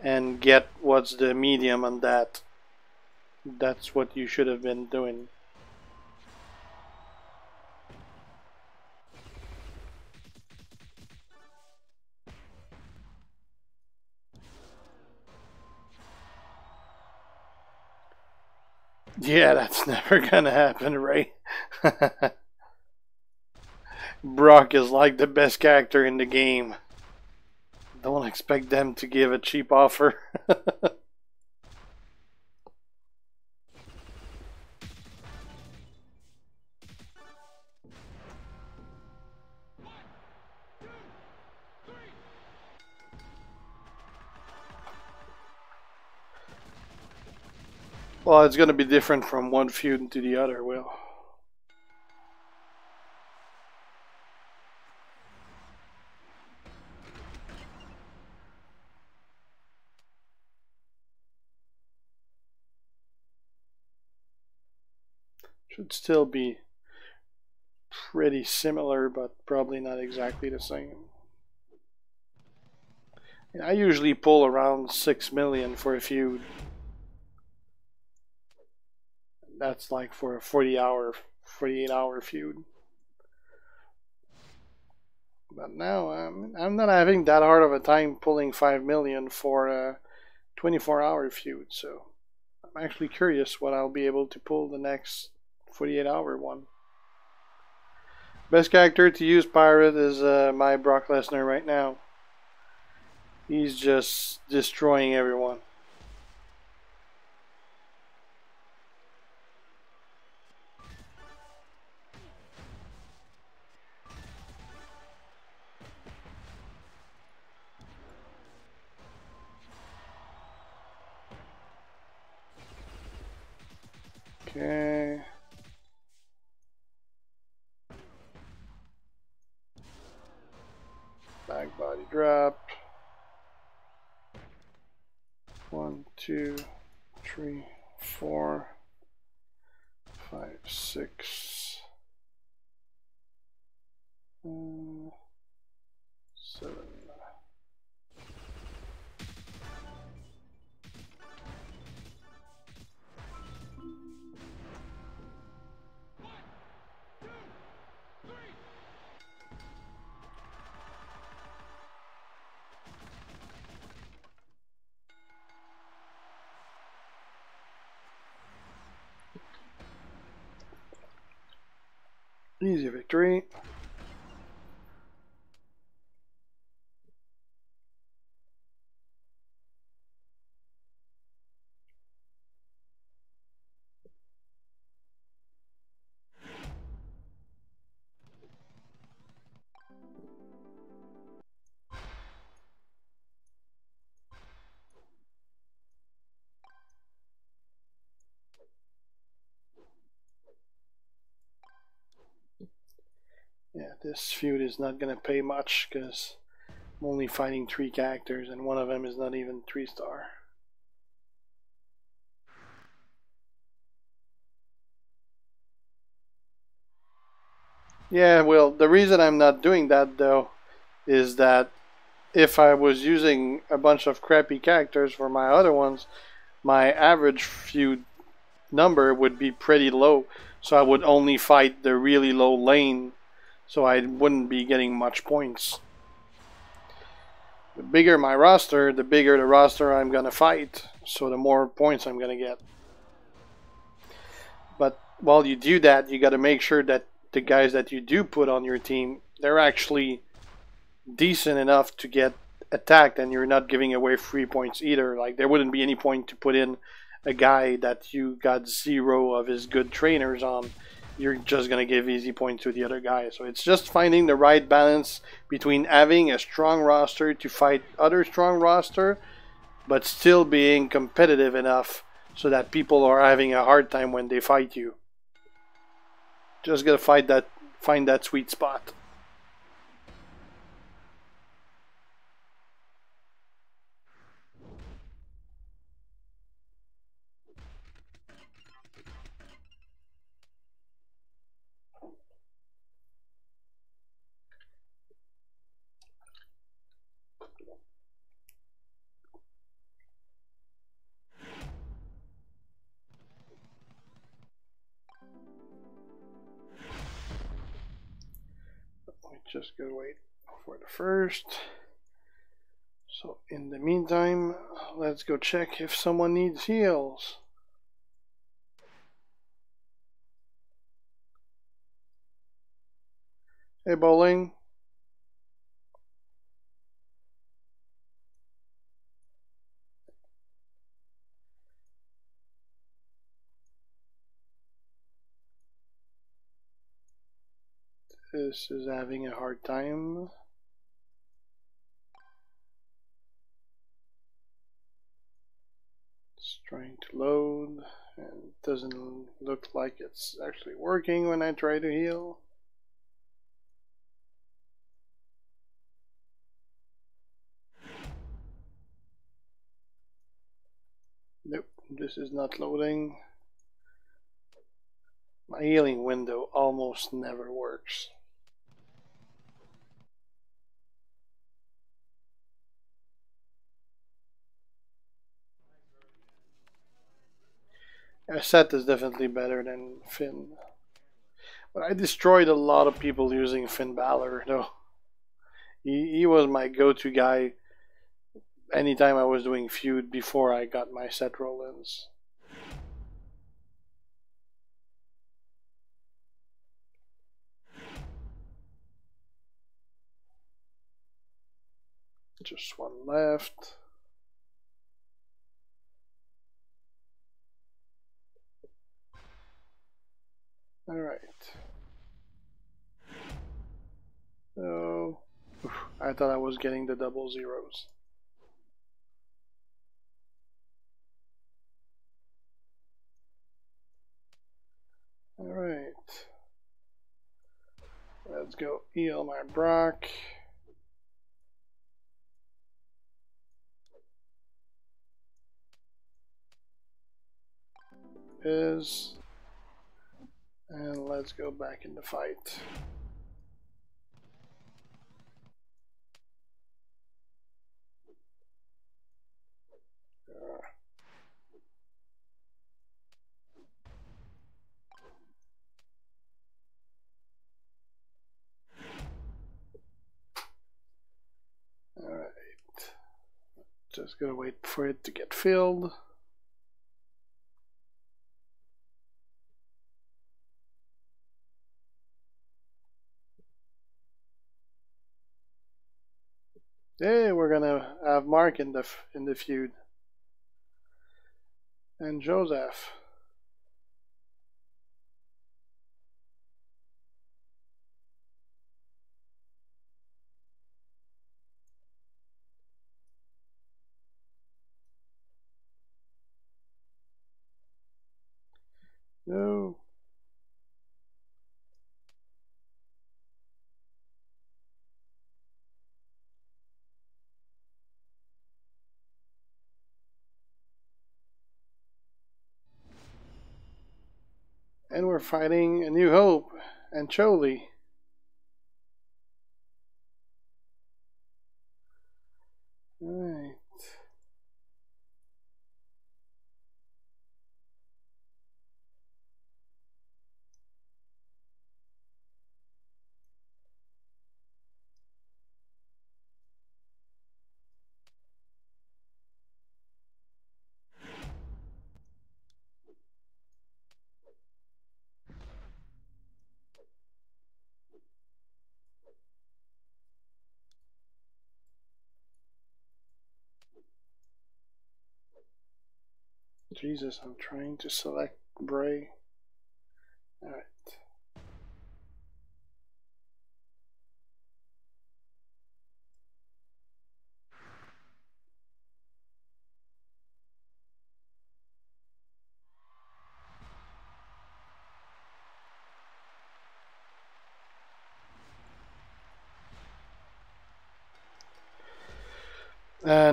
and get what's the medium on that. That's what you should have been doing. Yeah, that's never gonna happen, Ray. Brock is like the best character in the game. Don't expect them to give a cheap offer. Well, it's gonna be different from one feud to the other, Will. Should still be pretty similar, but probably not exactly the same. I usually pull around 6 million for a feud. That's like for a 48-hour feud. But now I'm not having that hard of a time pulling 5 million for a 24-hour feud, so I'm actually curious what I'll be able to pull the next 48-hour one. Best character to use Pirate is my Brock Lesnar right now. He's just destroying everyone. Okay. Back body drop. 1, 2, 3, 4, 5, 6, 7. Easy victory. Yeah, this feud is not gonna pay much because I'm only fighting 3 characters and one of them is not even 3-star. Yeah, well, the reason I'm not doing that though is that if I was using a bunch of crappy characters for my other ones, my average feud number would be pretty low. So I would only fight the really low lane, so I wouldn't be getting much points. The bigger my roster, the bigger the roster I'm gonna fight, so the more points I'm gonna get. But while you do that, you gotta make sure that the guys that you do put on your team, they're actually decent enough to get attacked and you're not giving away free points either. Like there wouldn't be any point to put in a guy that you got 0 of his good trainers on. You're just gonna give easy points to the other guy. So it's just finding the right balance between having a strong roster to fight other strong roster, but still being competitive enough so that people are having a hard time when they fight you. Just gotta find that sweet spot. Just gotta wait for the first. So in the meantime, let's go check if someone needs heals. Hey, Bowling. This is having a hard time. It's trying to load and it doesn't look like it's actually working when I try to heal. Nope, this is not loading. My healing window almost never works. Set is definitely better than Finn. But I destroyed a lot of people using Finn Balor, though. He was my go-to guy anytime I was doing Feud before I got my Seth Rollins. Just one left. Alright. So, I thought I was getting the double zeros. Alright. Let's go heal my Brock. And let's go back in the fight. Alright. Just gotta wait for it to get filled. gonna have Mark in the feud. And Joseph. No. And we're fighting A New Hope and Choli. Alright. Jesus, I'm trying to select Bray. Alright.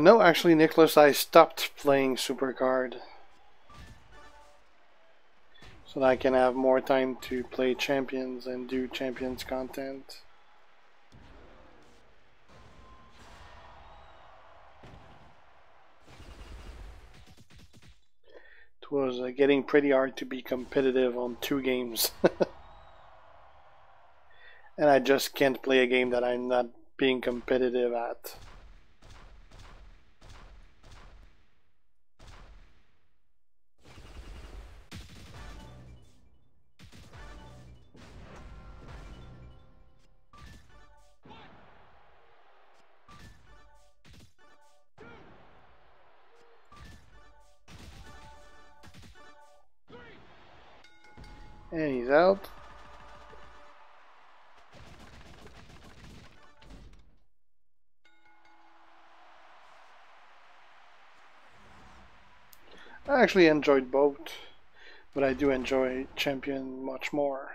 No, actually, Nicholas, I stopped playing Supercard. So that I can have more time to play Champions and do Champions content. It was getting pretty hard to be competitive on 2 games. And I just can't play a game that I'm not being competitive at. And he's out. I actually enjoyed both, but I do enjoy Champion much more.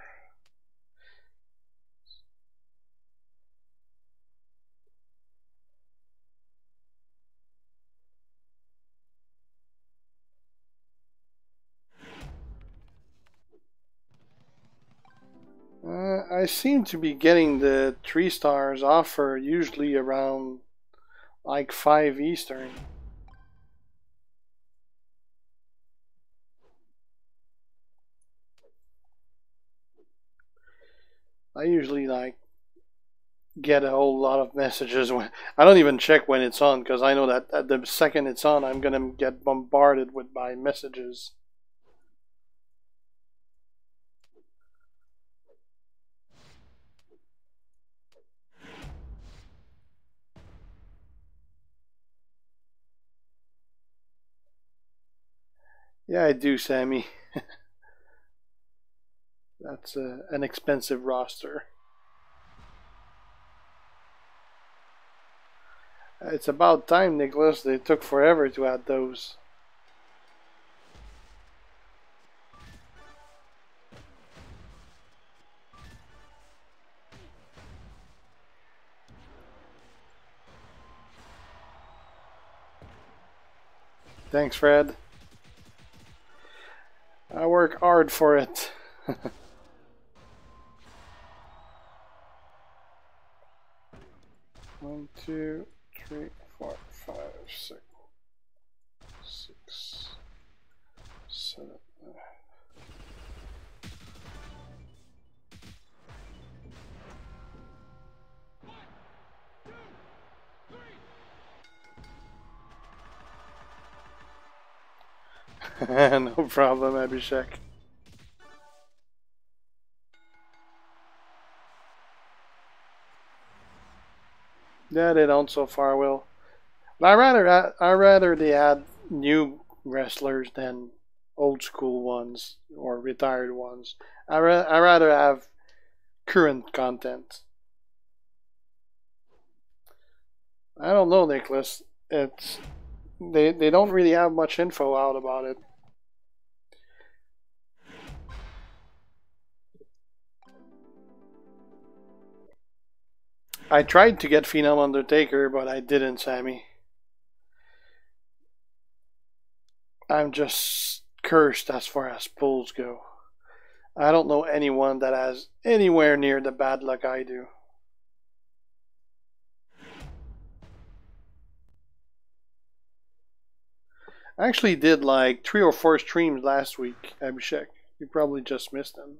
I seem to be getting the 3 stars offer usually around like 5 Eastern. I usually like get a whole lot of messages when I don't even check when it's on, because I know that at the second it's on I'm gonna get bombarded with my messages. Yeah, I do, Sammy. That's an expensive roster. It's about time, Nicholas. They took forever to add those. Thanks, Fred. I work hard for it. 1, 2, 3, 4, 5, 6, 7. No problem, Abhishek. Yeah, they don't so far, Will. I rather they add new wrestlers than old school ones or retired ones. I rather have current content. I don't know, Nicholas. It's they don't really have much info out about it. I tried to get Phenom Undertaker, but I didn't, Sammy. I'm just cursed as far as pulls go. I don't know anyone that has anywhere near the bad luck I do. I actually did like 3 or 4 streams last week, Abhishek. You probably just missed them.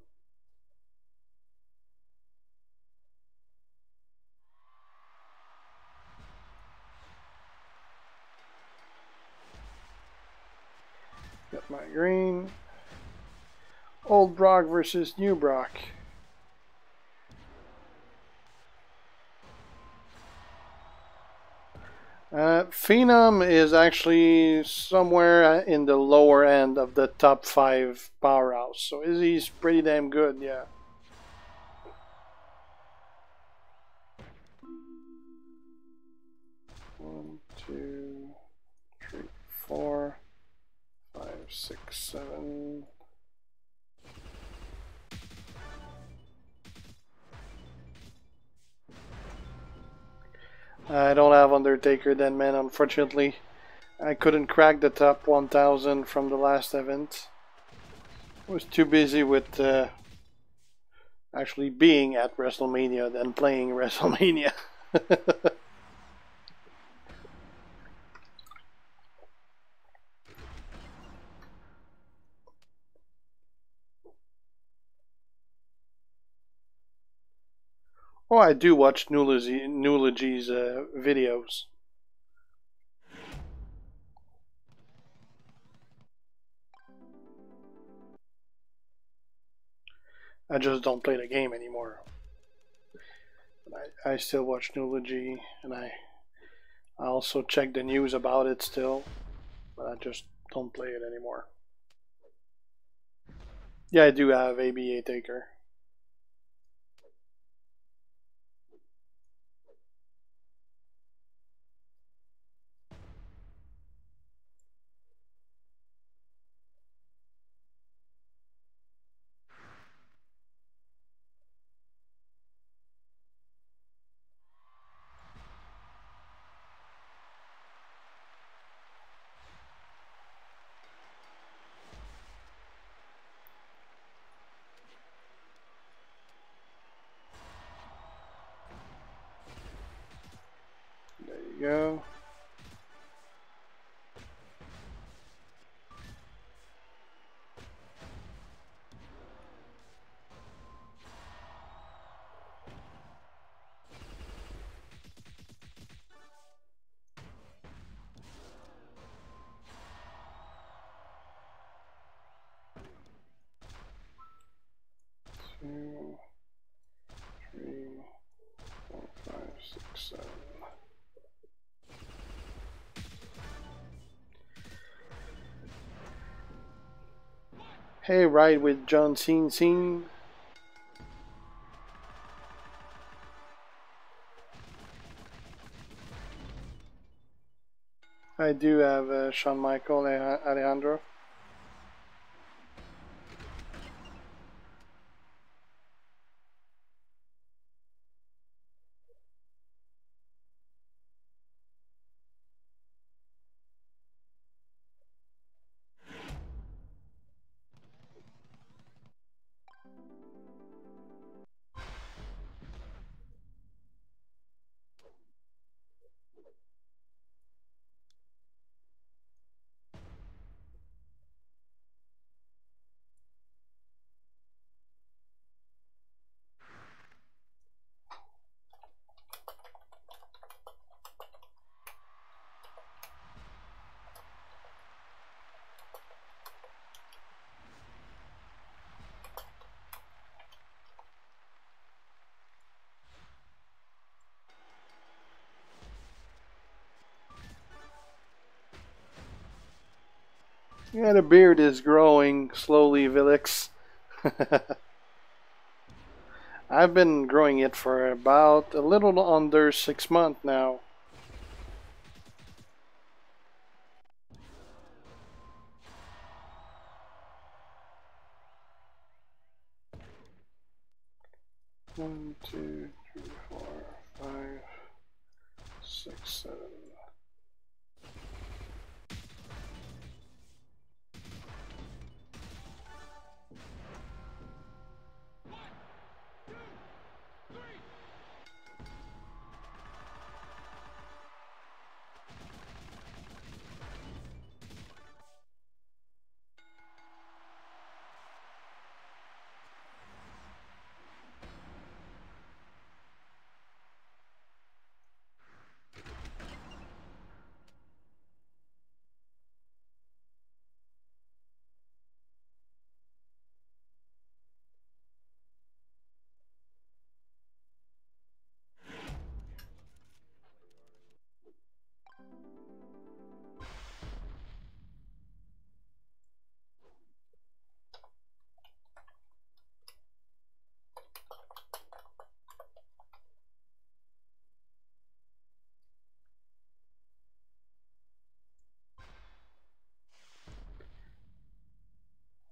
Got my green. Old Brock versus New Brock. Phenom is actually somewhere in the lower end of the top 5 powerhouse, so he's pretty damn good, yeah. One, two, three, 4, 5, 6, 7. I don't have Undertaker then, man, unfortunately. I couldn't crack the top 1000 from the last event. I was too busy with actually being at WrestleMania than playing WrestleMania. Oh, I do watch Nulogy's videos. I just don't play the game anymore. I still watch Nulogy, and I also check the news about it still, but I just don't play it anymore. Yeah, I do have ABA Taker. There you go. Two, three, 4, 5, 6, 7. Hey, ride with John Scene. I do have Shawn Michael Alejandro. Yeah, the beard is growing slowly, Vilix. I've been growing it for about a little under 6 months now. One, two, three, 4, 5, 6, 7.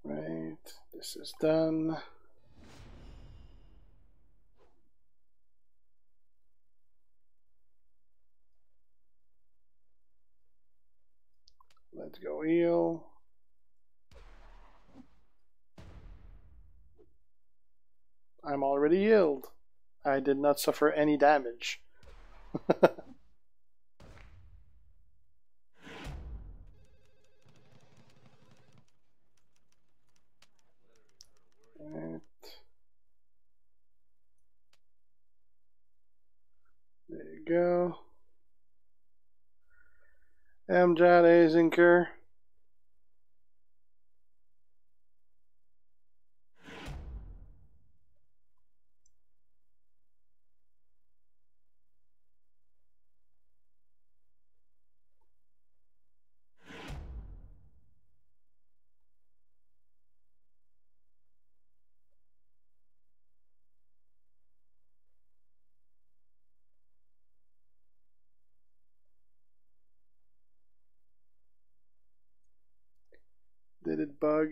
Right, this is done. Let's go heal. I'm already healed. I did not suffer any damage. Right. There you go. Amjad Azinker. Did it bug?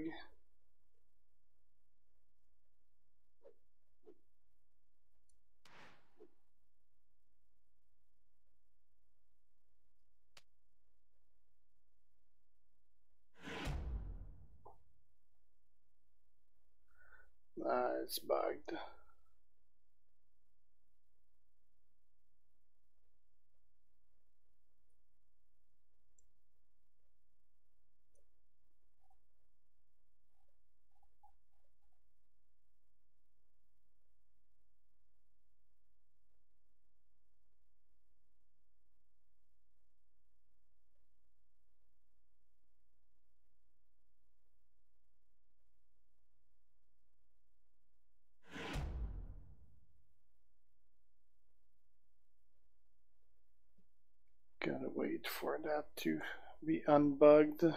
It's bugged. Gotta wait for that to be unbugged.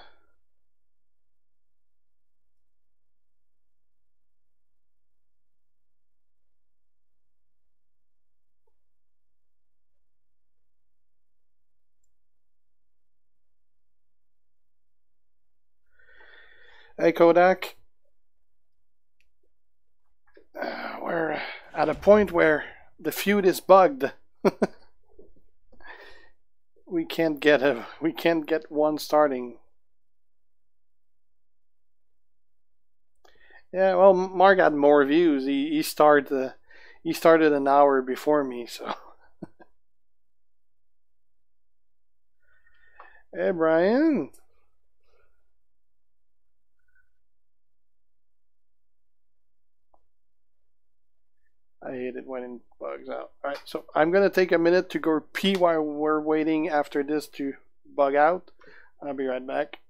Hey Kodak, we're at a point where the feud is bugged. we can't get one starting. Yeah, well, Mark had more views. He started an hour before me, so. Hey Brian. I hate it when it bugs out. Alright, so I'm gonna take a minute to go pee while we're waiting after this to bug out. I'll be right back.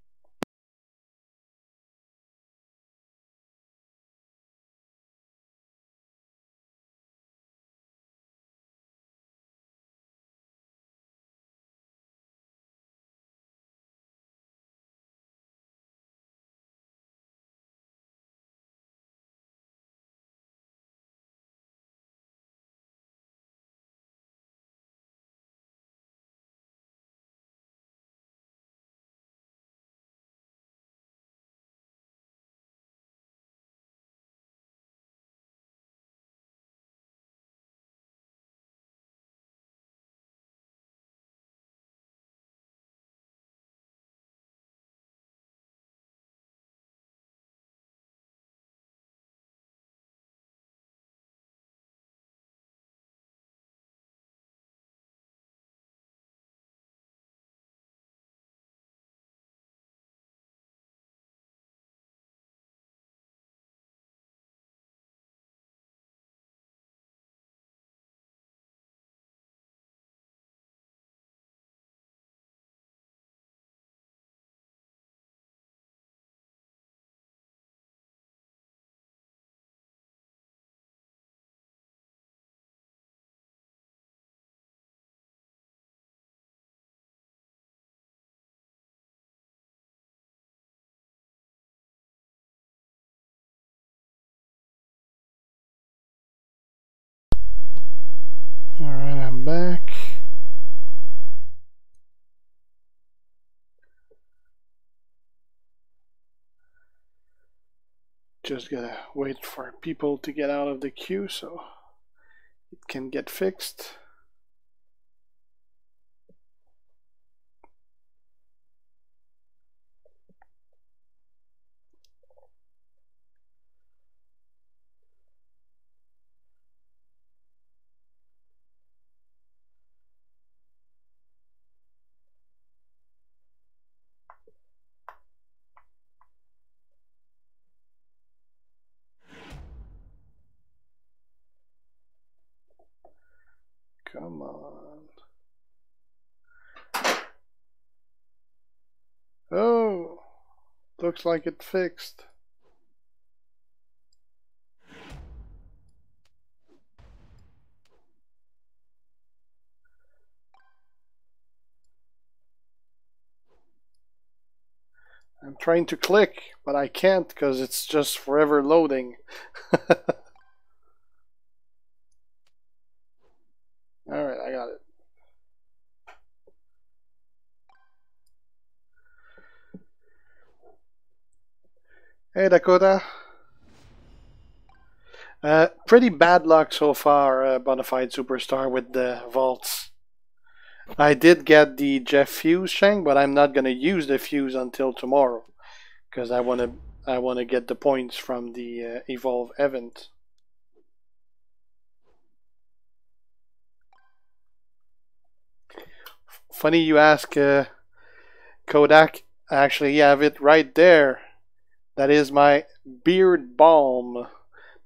back. Just gotta wait for people to get out of the queue so it can get fixed. Come on. Oh, looks like it fixed. I'm trying to click, but I can't because it's just forever loading. Alright, I got it. Hey Dakota. Pretty bad luck so far, Bonafide Superstar, with the vaults. I did get the Jeff Fuse Shank, but I'm not gonna use the Fuse until tomorrow because I wanna get the points from the Evolve event. Funny you ask, Kodak. I actually have it right there. That is my beard balm.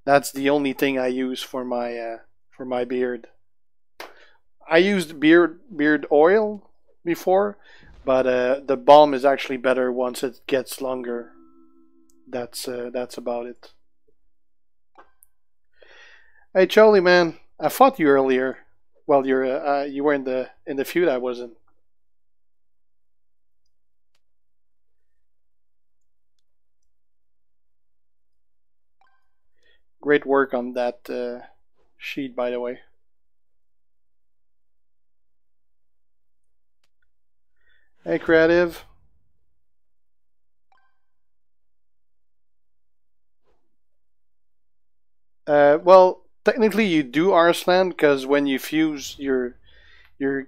That's the only thing I use for my beard. I used beard oil before, but the balm is actually better once it gets longer. That's about it. Hey Charlie, man, I fought you earlier. Well, you were in the feud I was in. Great work on that sheet, by the way. Hey, creative. Well, technically you do Arslan because when you fuse, your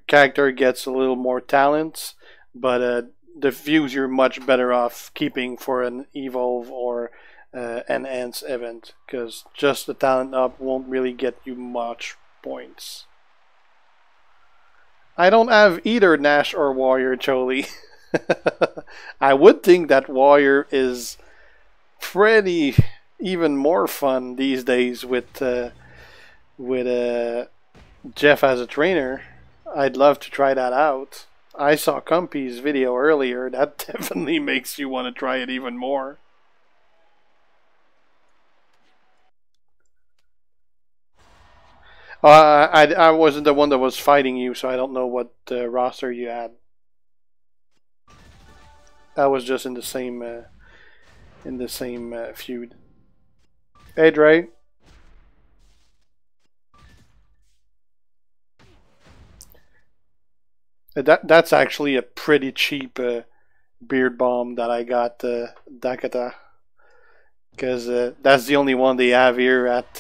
character gets a little more talents, but the fuse you're much better off keeping for an evolve or enhance event because just the talent up won't really get you much points. I don't have either Nash or Warrior, Choli. I would think that Warrior is pretty even more fun these days with Jeff as a trainer. I'd love to try that out. I saw Cumpy's video earlier. That definitely makes you want to try it even more. I wasn't the one that was fighting you, so I don't know what roster you had. I was just in the same feud. Hey Dre. That's actually a pretty cheap beard balm that I got, Dakota, because that's the only one they have here at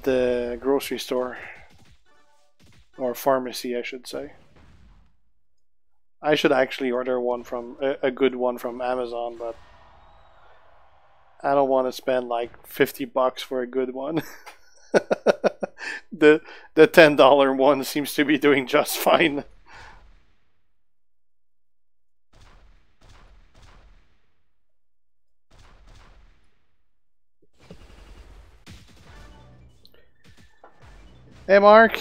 the grocery store or pharmacy, I should say. I should actually order one from a good one from Amazon, but I don't want to spend like $50 for a good one. the $10 one seems to be doing just fine. Hey Mark.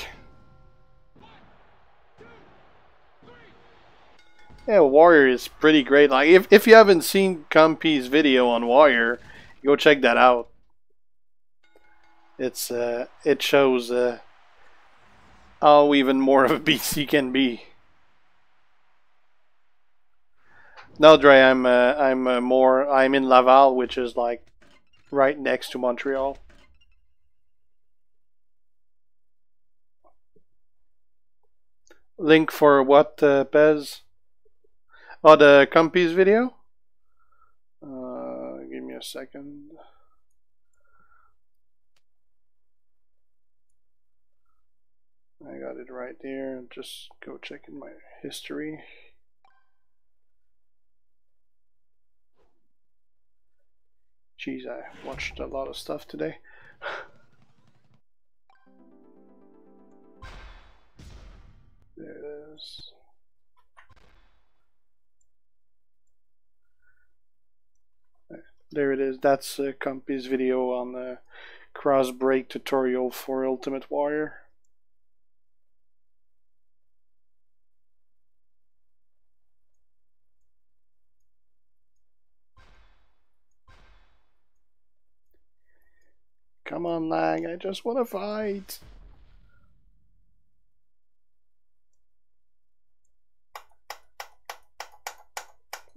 Yeah, Warrior is pretty great. Like if you haven't seen Cumpy's video on Warrior, go check that out. It shows how even more of a beast he can be. No, Dre, I'm in Laval, which is like right next to Montreal. Link for what, Pez? Oh, the Compies video? Give me a second. I got it right there. Just go check in my history. Jeez, I watched a lot of stuff today. There it is. There it is. That's Compies video on the cross break tutorial for Ultimate Warrior. Come on, lag, I just want to fight.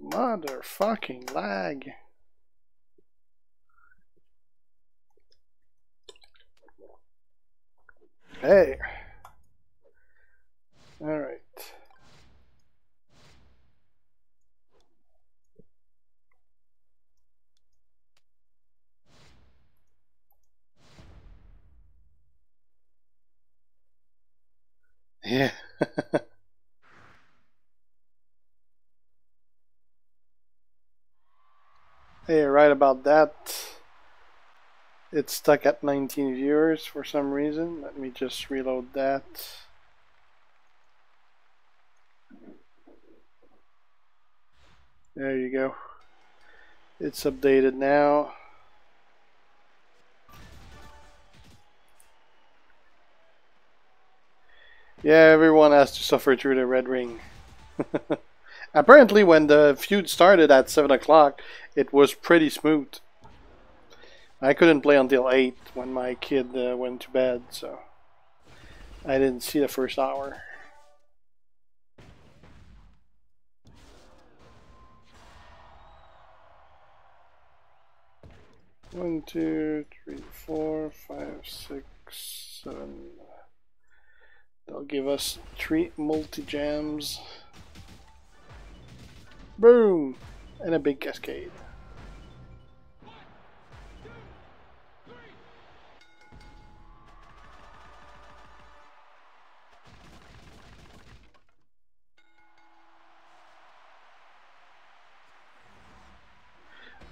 Motherfucking lag. Hey. Alright. Yeah. Hey, right about that. It's stuck at 19 viewers for some reason. Let me just reload that. There you go. It's updated now. Yeah, everyone has to suffer through the red ring. Apparently, when the feud started at 7 o'clock, it was pretty smooth. I couldn't play until 8 when my kid went to bed, so I didn't see the first hour. One, two, three, 4, 5, 6, 7. They'll give us 3 multi-jams. Boom! And a big cascade.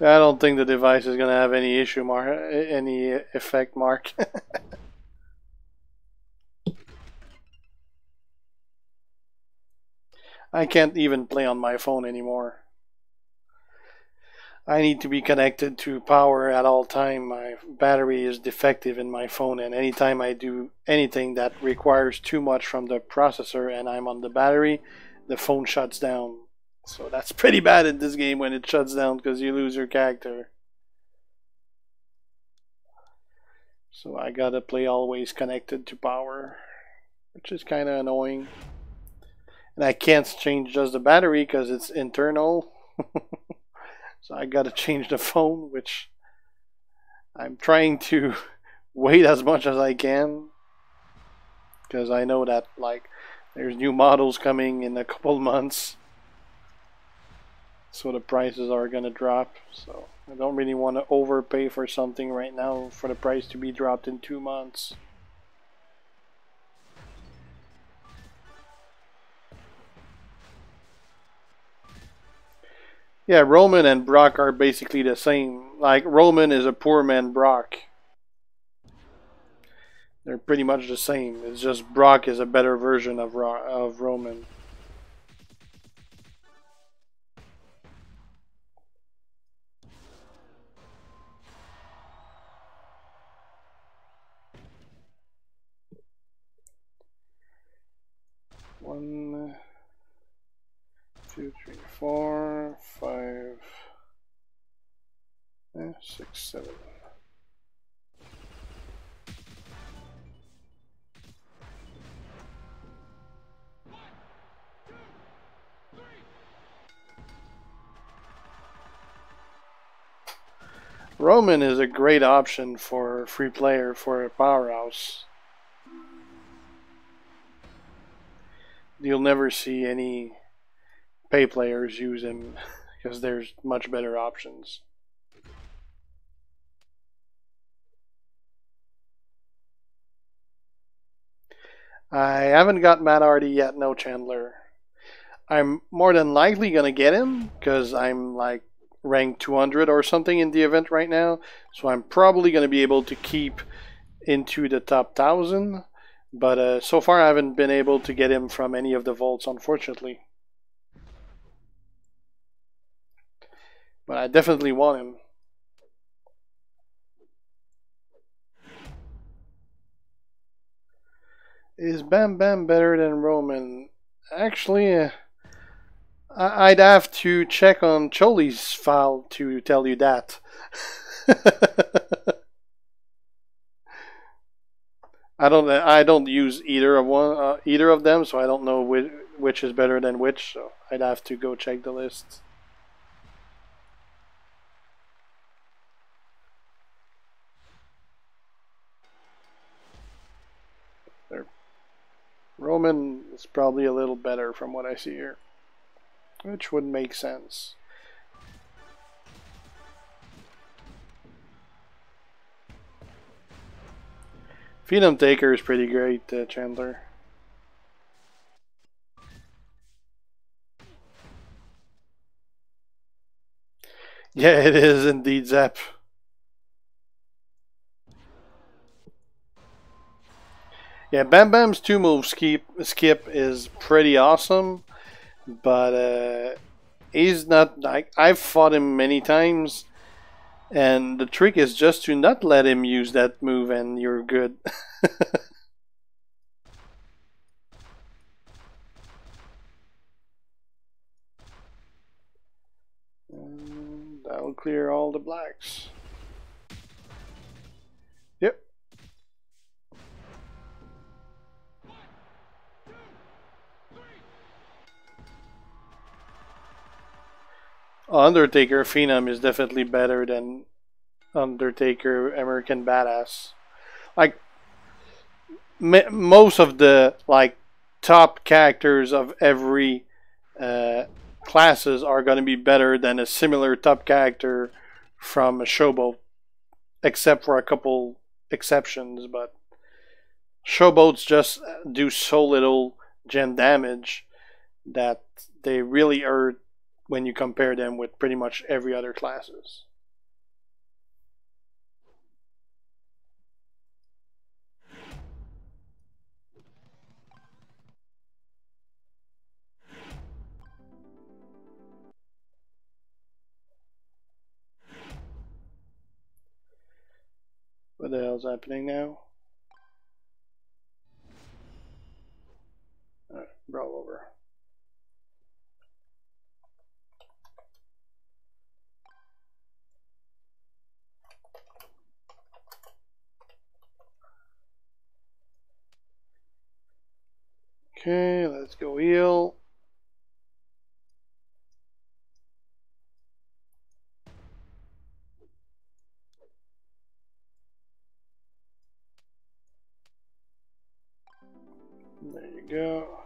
I don't think the device is going to have any issue, any effect, Mark. I can't even play on my phone anymore. I need to be connected to power at all time. My battery is defective in my phone, and anytime I do anything that requires too much from the processor and I'm on the battery, the phone shuts down. So that's pretty bad in this game when it shuts down because you lose your character. So I gotta play always connected to power, which is kind of annoying. And I can't change just the battery because it's internal. So I gotta change the phone, which I'm trying to wait as much as I can, because I know that like there's new models coming in a couple months, so the prices are gonna drop. So I don't really want to overpay for something right now for the price to be dropped in 2 months. Yeah, Roman and Brock are basically the same. Like, Roman is a poor man Brock. They're pretty much the same. It's just Brock is a better version of Roman. One, 2, 3, 4, 5, 6, 7. Roman is a great option for free player for a powerhouse. you'll never see any pay players use him because there's much better options. I haven't got Matt Hardy yet, no Chandler. I'm more than likely gonna get him because I'm like ranked 200 or something in the event right now, so I'm probably gonna be able to keep into the top 1,000. But so far, I haven't been able to get him from any of the vaults, unfortunately. But I definitely want him. Is Bam Bam better than Roman? Actually, I'd have to check on Choli's file to tell you that. I don't use either of them, so I don't know which is better than which. So I'd have to go check the list. There. Roman is probably a little better from what I see here, which would make sense. Phenom Taker is pretty great, Chandler. Yeah, it is indeed, Zep. Yeah, Bam Bam's 2-move skip is pretty awesome, but he's not like I've fought him many times, and the trick is just to not let him use that move, and you're good. And that'll clear all the blacks. Yep. Undertaker Phenom is definitely better than Undertaker American Badass. Like most of the like top characters of every classes are going to be better than a similar top character from a showboat, except for a couple exceptions. But showboats just do so little gen damage that they really hurt when you compare them with pretty much every other classes. What the hell's happening now? Alright, brawl over. Okay, let's go heal. There you go.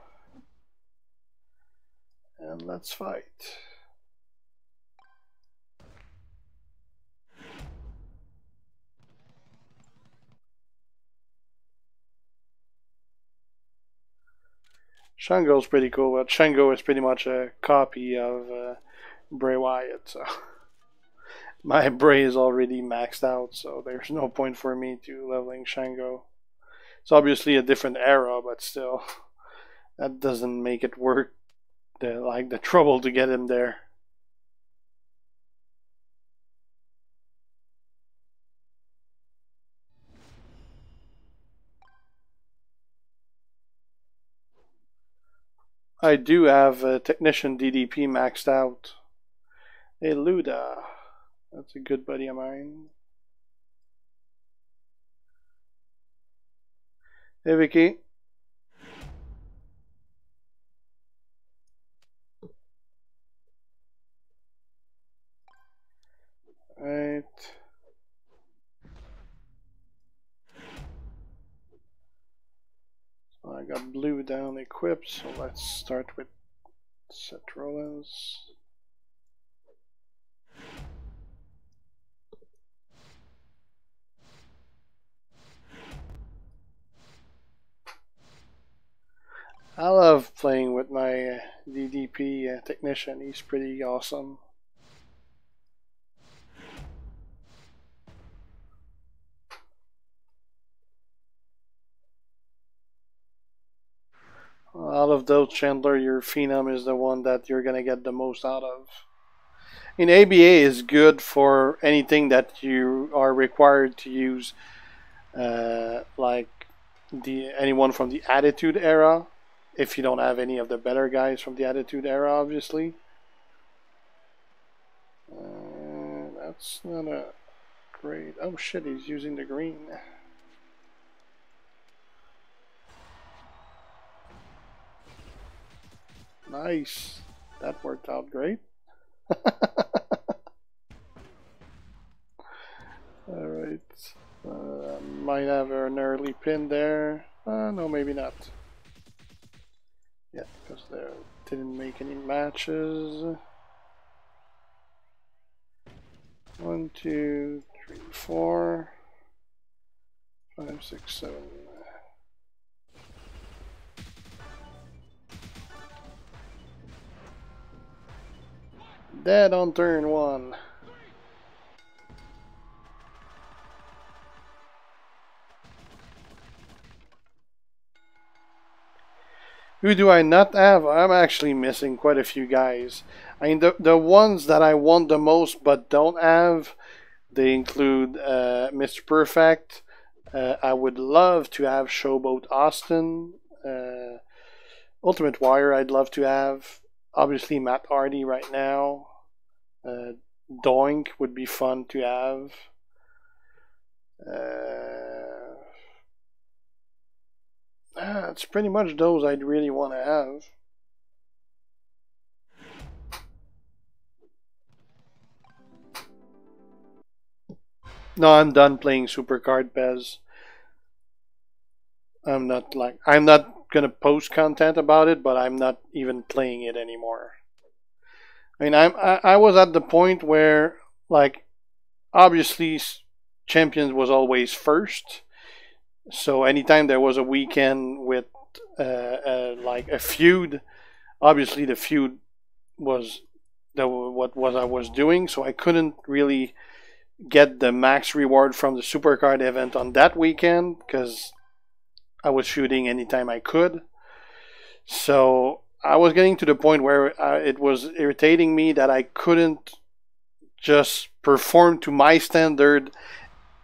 And let's fight. Shango's pretty cool, but Shango is pretty much a copy of Bray Wyatt, so my Bray is already maxed out, so there's no point for me to leveling Shango. It's obviously a different era, but still, that doesn't make it worth the trouble to get him there. I do have Technician DDP maxed out. Hey Luda, that's a good buddy of mine. Hey Vicky. Right. So I got Blue down equipped, so let's start with Seth Rollins. I love playing with my DDP technician. He's pretty awesome. Out of those, Chandler, your Phenom is the one that you're going to get the most out of. I mean, ABA is good for anything that you are required to use, like anyone from the Attitude Era, if you don't have any of the better guys from the Attitude Era, obviously. That's not a great... Oh shit, he's using the green. Nice. That worked out great. Alright. Might have an early pin there. No, maybe not. Yeah, because they didn't make any matches. 1, 2, 3, 4, 5, 6, 7. Dead on turn 1. Who do I not have? I'm actually missing quite a few guys. I mean, the ones that I want the most but don't have, they include Mr. Perfect. I would love to have Showboat Austin. Ultimate Warrior I'd love to have. Obviously Matt Hardy right now. Doink would be fun to have. It's pretty much those I'd really want to have. No, I'm done playing Supercard Pez. I'm not gonna post content about it, but I'm not even playing it anymore. I mean, I was at the point where, like, obviously Champions was always first. So anytime there was a weekend with like a feud, obviously the feud was what I was doing. So I couldn't really get the max reward from the Supercard event on that weekend because I was shooting anytime I could. So I was getting to the point where it was irritating me that I couldn't just perform to my standard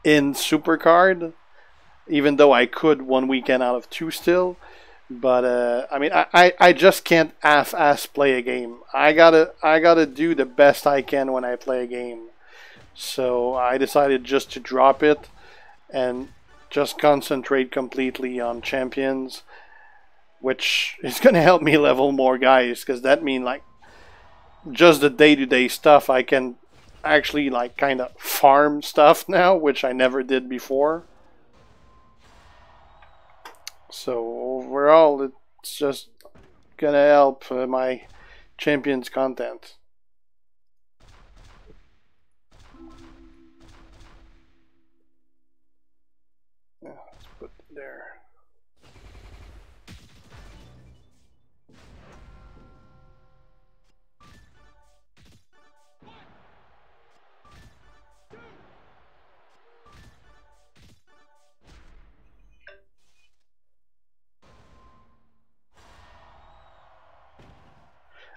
in Supercard, even though I could one weekend out of 2 still. But I mean, I just can't half-ass play a game. I gotta do the best I can when I play a game. So I decided just to drop it and just concentrate completely on Champions, which is gonna help me level more guys, because that means, like, just the day-to-day stuff I can actually, like, kind of farm stuff now, which I never did before. So overall, it's just gonna help my Champions content. Yeah, let's put it there.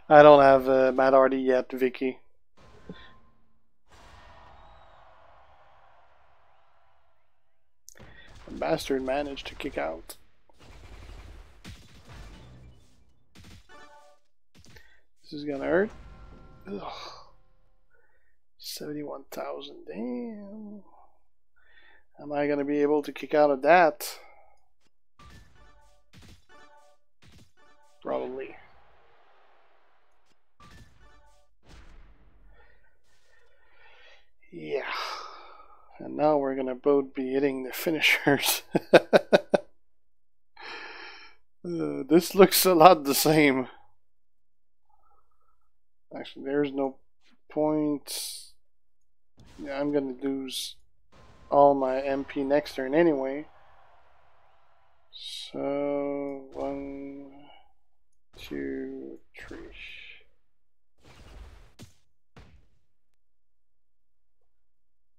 I don't have Matt Hardy yet, Vicky. The bastard managed to kick out. This is gonna hurt. Ugh. 71,000, damn. Am I gonna be able to kick out of that? Probably. Yeah. And now we're gonna both be hitting the finishers. The This looks a lot the same. Actually, there's no point. Yeah, I'm gonna lose all my MP next turn anyway. So 1, 2, 3.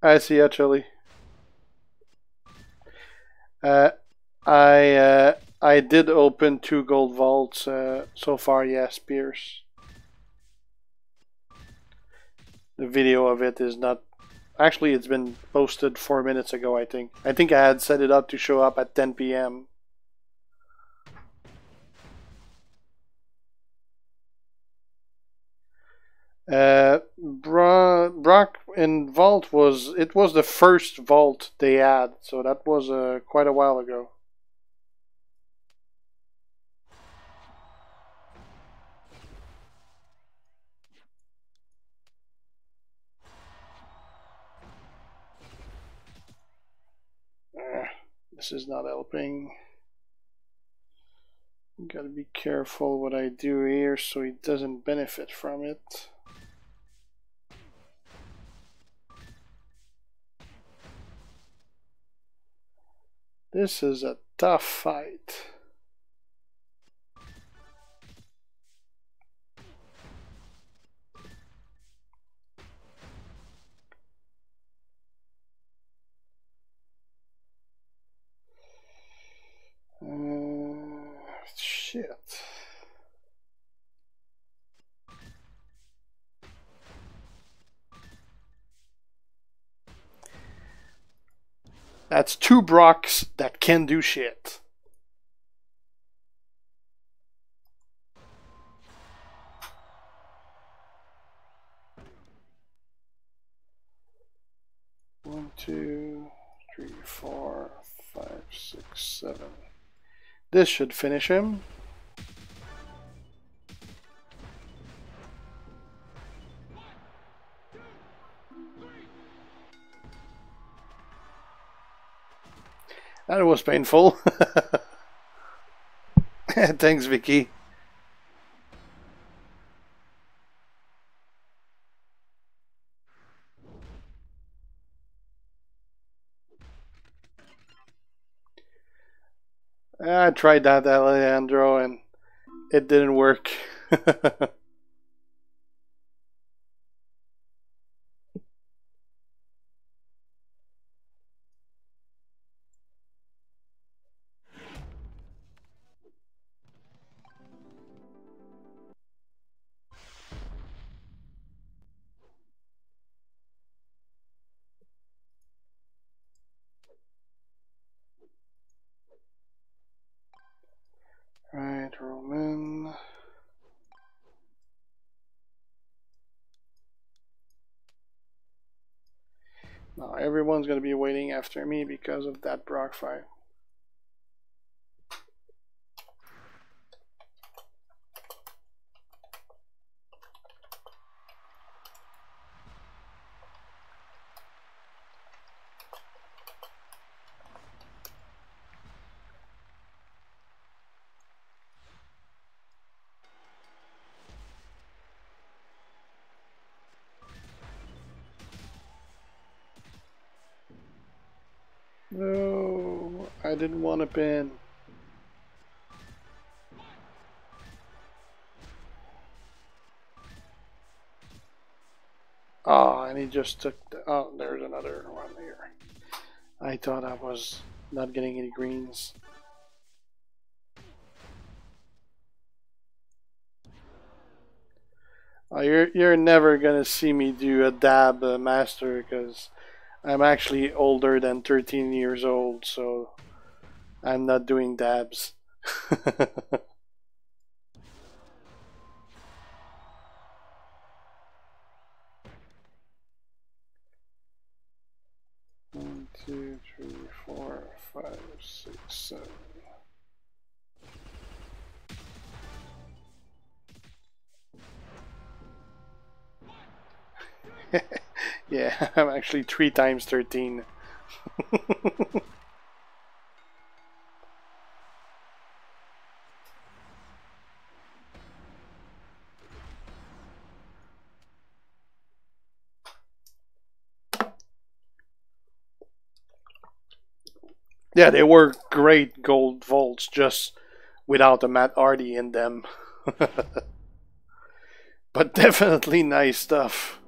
I see actually. I did open 2 gold vaults so far. Yes, Pierce. The video of it is not. Actually, it's been posted 4 minutes ago. I think I had set it up to show up at 10 p.m. Brock in Vault was the first Vault they had, so that was quite a while ago. This is not helping. Gotta be careful what I do here so he doesn't benefit from it. This is a tough fight. Shit. That's 2 Brocks that can do shit. One, 2, 3, 4, 5, 6, 7. This should finish him. That was painful. Thanks, Vicky. I tried that, Alejandro, and it didn't work. Right, Roman. Now everyone's gonna be waiting after me because of that Brock fight. No, I didn't want to pin. Oh, and he just took the, oh, there's another one here. I thought I was not getting any greens. Oh, you're never gonna see me do a dab master because I'm actually older than 13 years old, so I'm not doing dabs. One, 2, 3, 4, 5, 6, 7. Yeah, I'm actually 3 times 13. Yeah, they were great gold vaults, just without a Matt Hardy in them. But definitely nice stuff.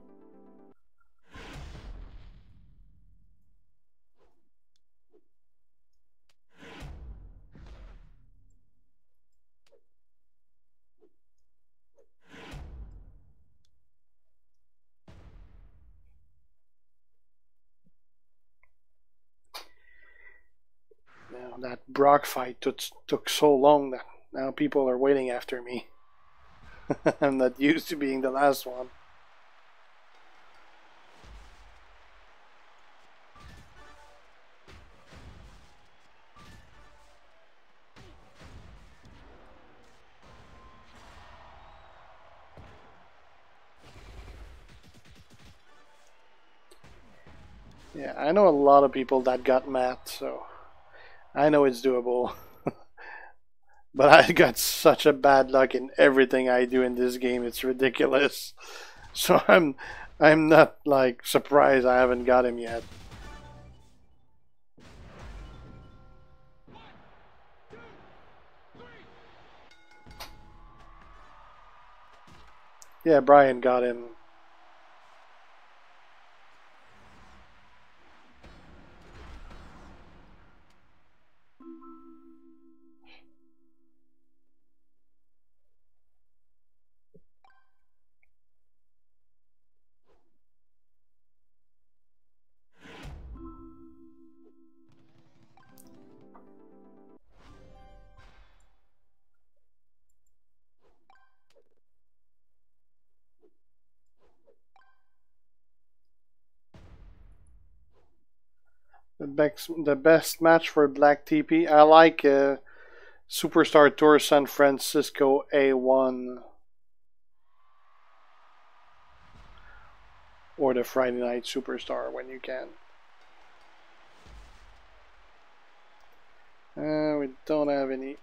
Now that Brock fight took so long that now people are waiting after me. I'm not used to being the last one. Yeah, I know a lot of people that got Matt, so I know it's doable. But I got such a bad luck in everything I do in this game, it's ridiculous. So I'm not like surprised I haven't got him yet. Yeah, Brian got him. The best match for Black TP. I like Superstar Tour San Francisco A1 or the Friday Night Superstar when you can. We don't have any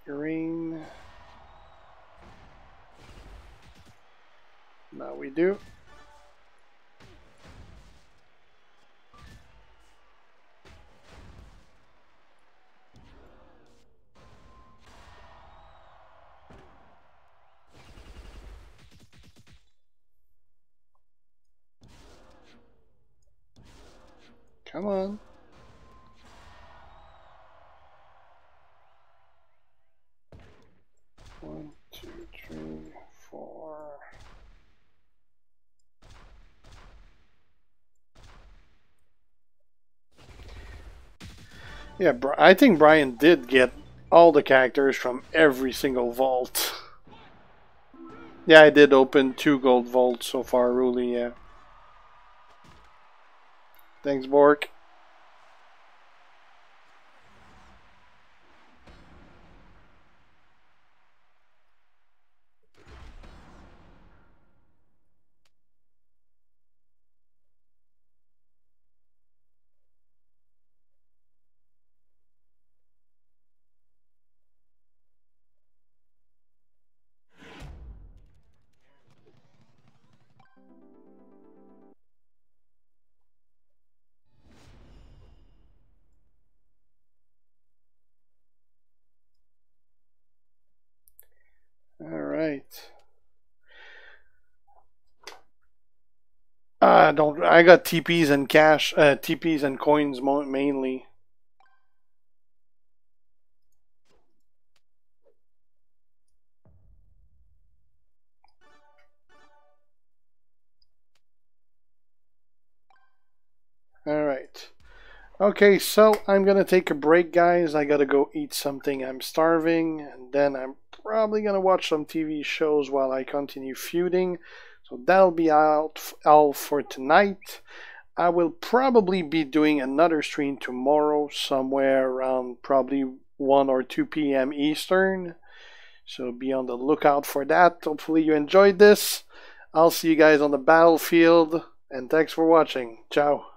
green. Now we do. Come on. One, two, three, four. Yeah, I think Brian did get all the characters from every single vault. Yeah, I did open 2 gold vaults so far, Ruli, yeah. Thanks, Bork. Alright. Don't. I got TPs and cash, TPs and coins mainly. Alright. Okay, so I'm gonna take a break, guys. I gotta go eat something. I'm starving, and then I'm probably gonna watch some TV shows while I continue feuding. So that'll be all for tonight. I will probably be doing another stream tomorrow, somewhere around probably 1 or 2 p.m. Eastern. So be on the lookout for that. Hopefully you enjoyed this. I'll see you guys on the battlefield, and thanks for watching. Ciao.